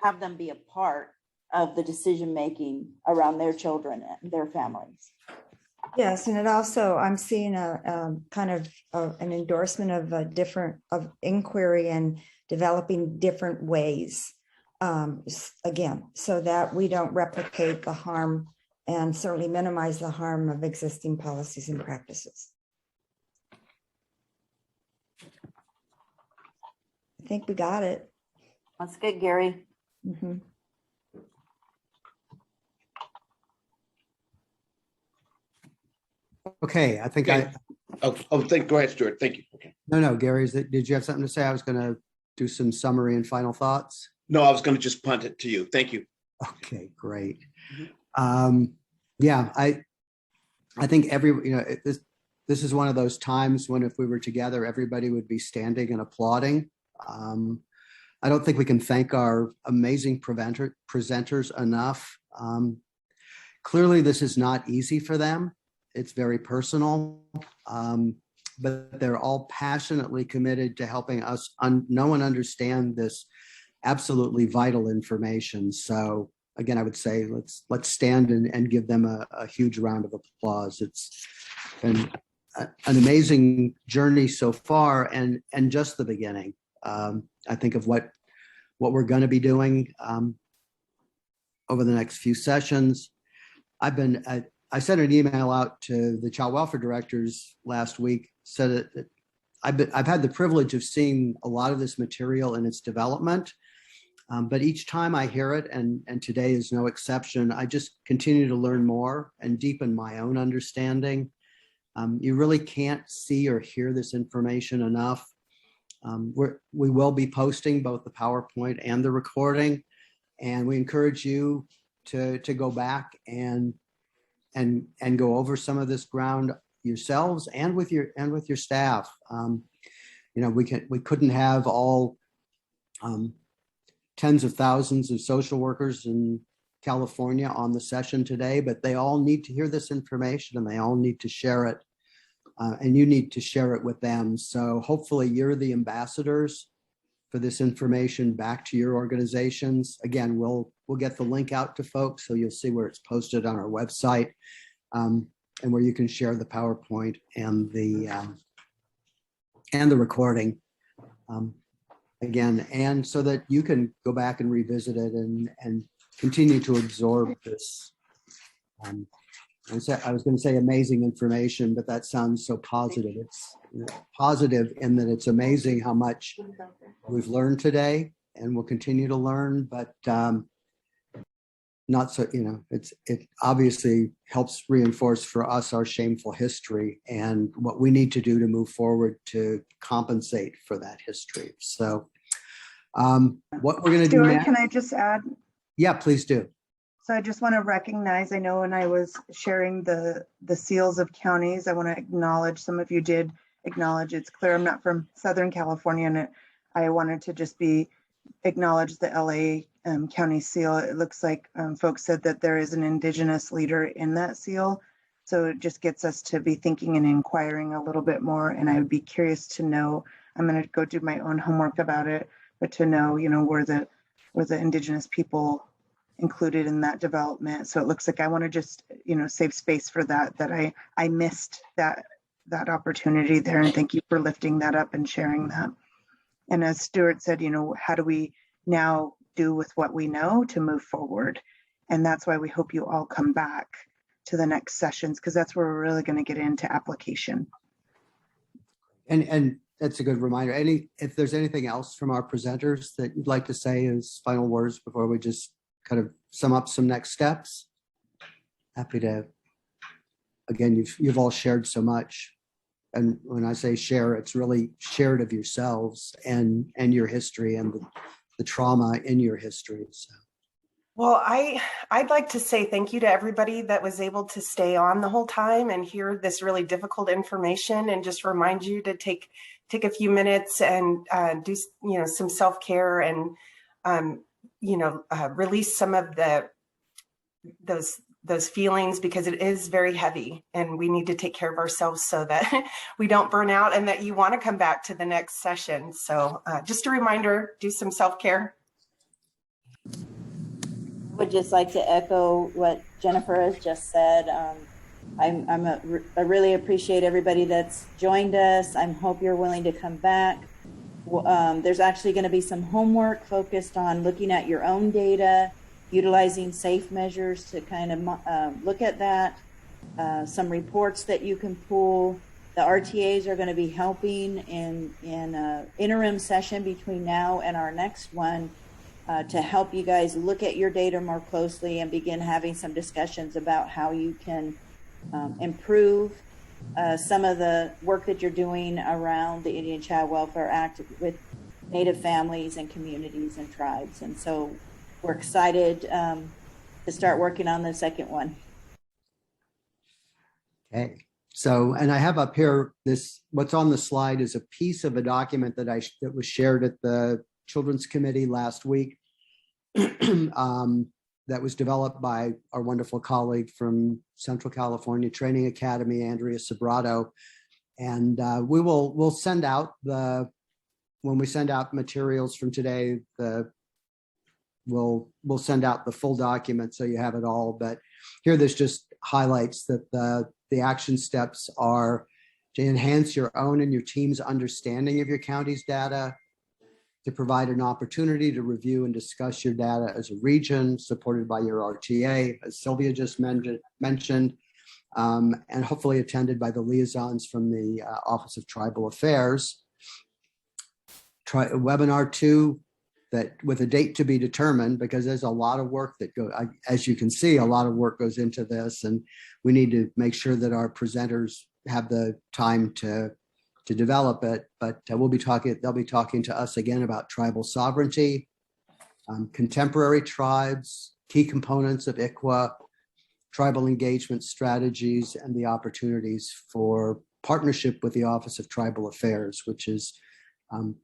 have them be a part of the decision-making around their children and their families. Yes, and it also, I'm seeing a kind of an endorsement of a different of inquiry and developing different ways, again, so that we don't replicate the harm and certainly minimize the harm of existing policies and practices. I think we got it. That's good, Gary. Mhm. Okay, I think Okay. Go ahead, Stuart. Thank you. Okay. no, Gary, did you have something to say? I was going to do some summary and final thoughts. No, I was going to just punt it to you. Thank you. Okay, great. Mhm. Yeah, I think this is one of those times when if we were together, everybody would be standing and applauding. I don't think we can thank our amazing presenters enough. Clearly, this is not easy for them. It's very personal, but they're all passionately committed to helping us know and understand this absolutely vital information. So again, I would say let's stand and give them a huge round of applause. It's been an amazing journey so far, and just the beginning. I think of what we're going to be doing over the next few sessions. I sent an email out to the child welfare directors last week, said that I've had the privilege of seeing a lot of this material in its development, but each time I hear it, and today is no exception, I just continue to learn more and deepen my own understanding. You really can't see or hear this information enough. We will be posting both the PowerPoint and the recording, and we encourage you to go back and go over some of this ground yourselves and with your staff. We couldn't have all tens of thousands of social workers in California on the session today, but they all need to hear this information and they all need to share it. And you need to share it with them. So hopefully you're the ambassadors for this information back to your organizations. Again, we'll get the link out to folks, so you'll see where it's posted on our website, and where you can share the PowerPoint and the recording. Again, and so that you can go back and revisit it and continue to absorb this. I was going to say amazing information, but that sounds so positive. It's positive in that it's amazing how much we've learned today and will continue to learn, but not so, it obviously helps reinforce for us our shameful history and what we need to do to move forward to compensate for that history. So what we're going to do Stuart, now. can I just add? Yeah, please do. So I just want to recognize, I know when I was sharing the seals of counties, I want to acknowledge, some of you did acknowledge, it's clear I'm not from Southern California, and I wanted to just acknowledge the LA County seal. It looks like folks said that there is an Indigenous leader in that seal. So it just gets us to be thinking and inquiring a little bit more. And I would be curious to know, I'm going to go do my own homework about it, but to know, were the Indigenous people included in that development. So it looks like I want to just, save space for that I missed that opportunity there. And thank you for lifting that up and sharing that. And as Stuart said, how do we now do with what we know to move forward? And that's why we hope you all come back to the next sessions, because that's where we're really going to get into application. And that's a good reminder. If there's anything else from our presenters that you'd like to say as final words before we just kind of sum up some next steps, happy to. Again, you've all shared so much. And when I say share, it's really shared of yourselves and your history and the trauma in your history. So. Well, I'd like to say thank you to everybody that was able to stay on the whole time and hear this really difficult information, and just remind you to take a few minutes and do some self-care and release some of those those feelings, because it is very heavy and we need to take care of ourselves so that we don't burn out and that you want to come back to the next session. So just a reminder, do some self-care. Would just like to echo what Jennifer has just said. I really appreciate everybody that's joined us. I hope you're willing to come back. There's actually going to be some homework focused on looking at your own data, utilizing safe measures to kind of look at that. Some reports that you can pull. The RTAs are going to be helping in an interim session between now and our next one to help you guys look at your data more closely and begin having some discussions about how you can improve some of the work that you're doing around the Indian Child Welfare Act with Native families and communities and tribes. And so we're excited to start working on the second one. Okay. So, and I have up here what's on the slide is a piece of a document that was shared at the Children's Committee last week. That was developed by our wonderful colleague from Central California Training Academy, Andrea Sobrato. And we'll send out when we send out materials from today, we'll send out the full document so you have it all. But here this just highlights that the action steps are to enhance your own and your team's understanding of your county's data, to provide an opportunity to review and discuss your data as a region, supported by your RTA, as Sylvia just mentioned, and hopefully attended by the liaisons from the Office of Tribal Affairs. Webinar 2, that with a date to be determined, because there's a lot of work that as you can see, a lot of work goes into this, and we need to make sure that our presenters have the time to develop it. But they'll be talking to us again about tribal sovereignty, contemporary tribes, key components of ICWA, tribal engagement strategies, and the opportunities for partnership with the Office of Tribal Affairs, which is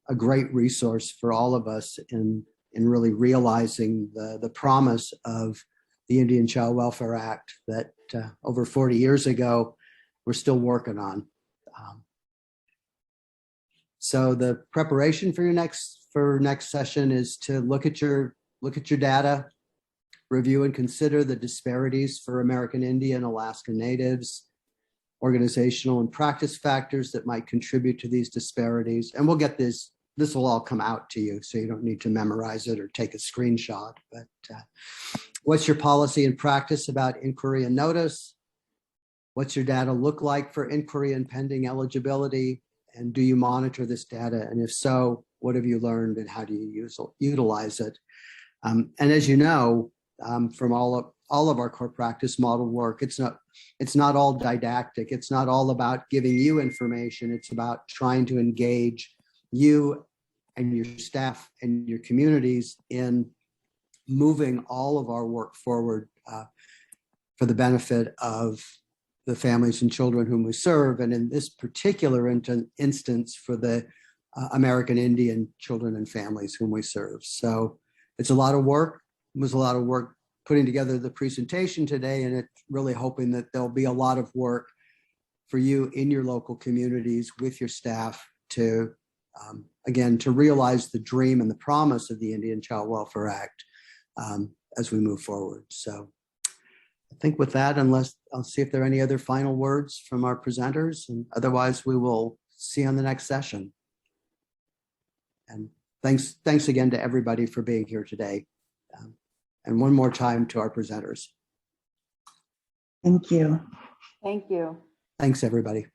a great resource for all of us in really realizing the promise of the Indian Child Welfare Act that over 40 years ago, we're still working on. So the preparation for next session is to look at your data, review and consider the disparities for American Indian, Alaska Natives, organizational and practice factors that might contribute to these disparities. And we'll get this will all come out to you, so you don't need to memorize it or take a screenshot. But what's your policy and practice about inquiry and notice? What's your data look like for inquiry and pending eligibility? And do you monitor this data? And if so, what have you learned and how do you utilize it? And as you know, from all of our core practice model work, it's not all didactic. It's not all about giving you information. It's about trying to engage you and your staff and your communities in moving all of our work forward for the benefit of the families and children whom we serve, and in this particular instance for the American Indian children and families whom we serve. So it's a lot of work. It was a lot of work putting together the presentation today, and it's really hoping that there'll be a lot of work for you in your local communities with your staff to, again, to realize the dream and the promise of the Indian Child Welfare Act as we move forward. So I think with that, unless I'll see if there are any other final words from our presenters, and otherwise we will see you on the next session. And thanks again to everybody for being here today. And one more time to our presenters. Thank you. Thank you. Thanks, everybody.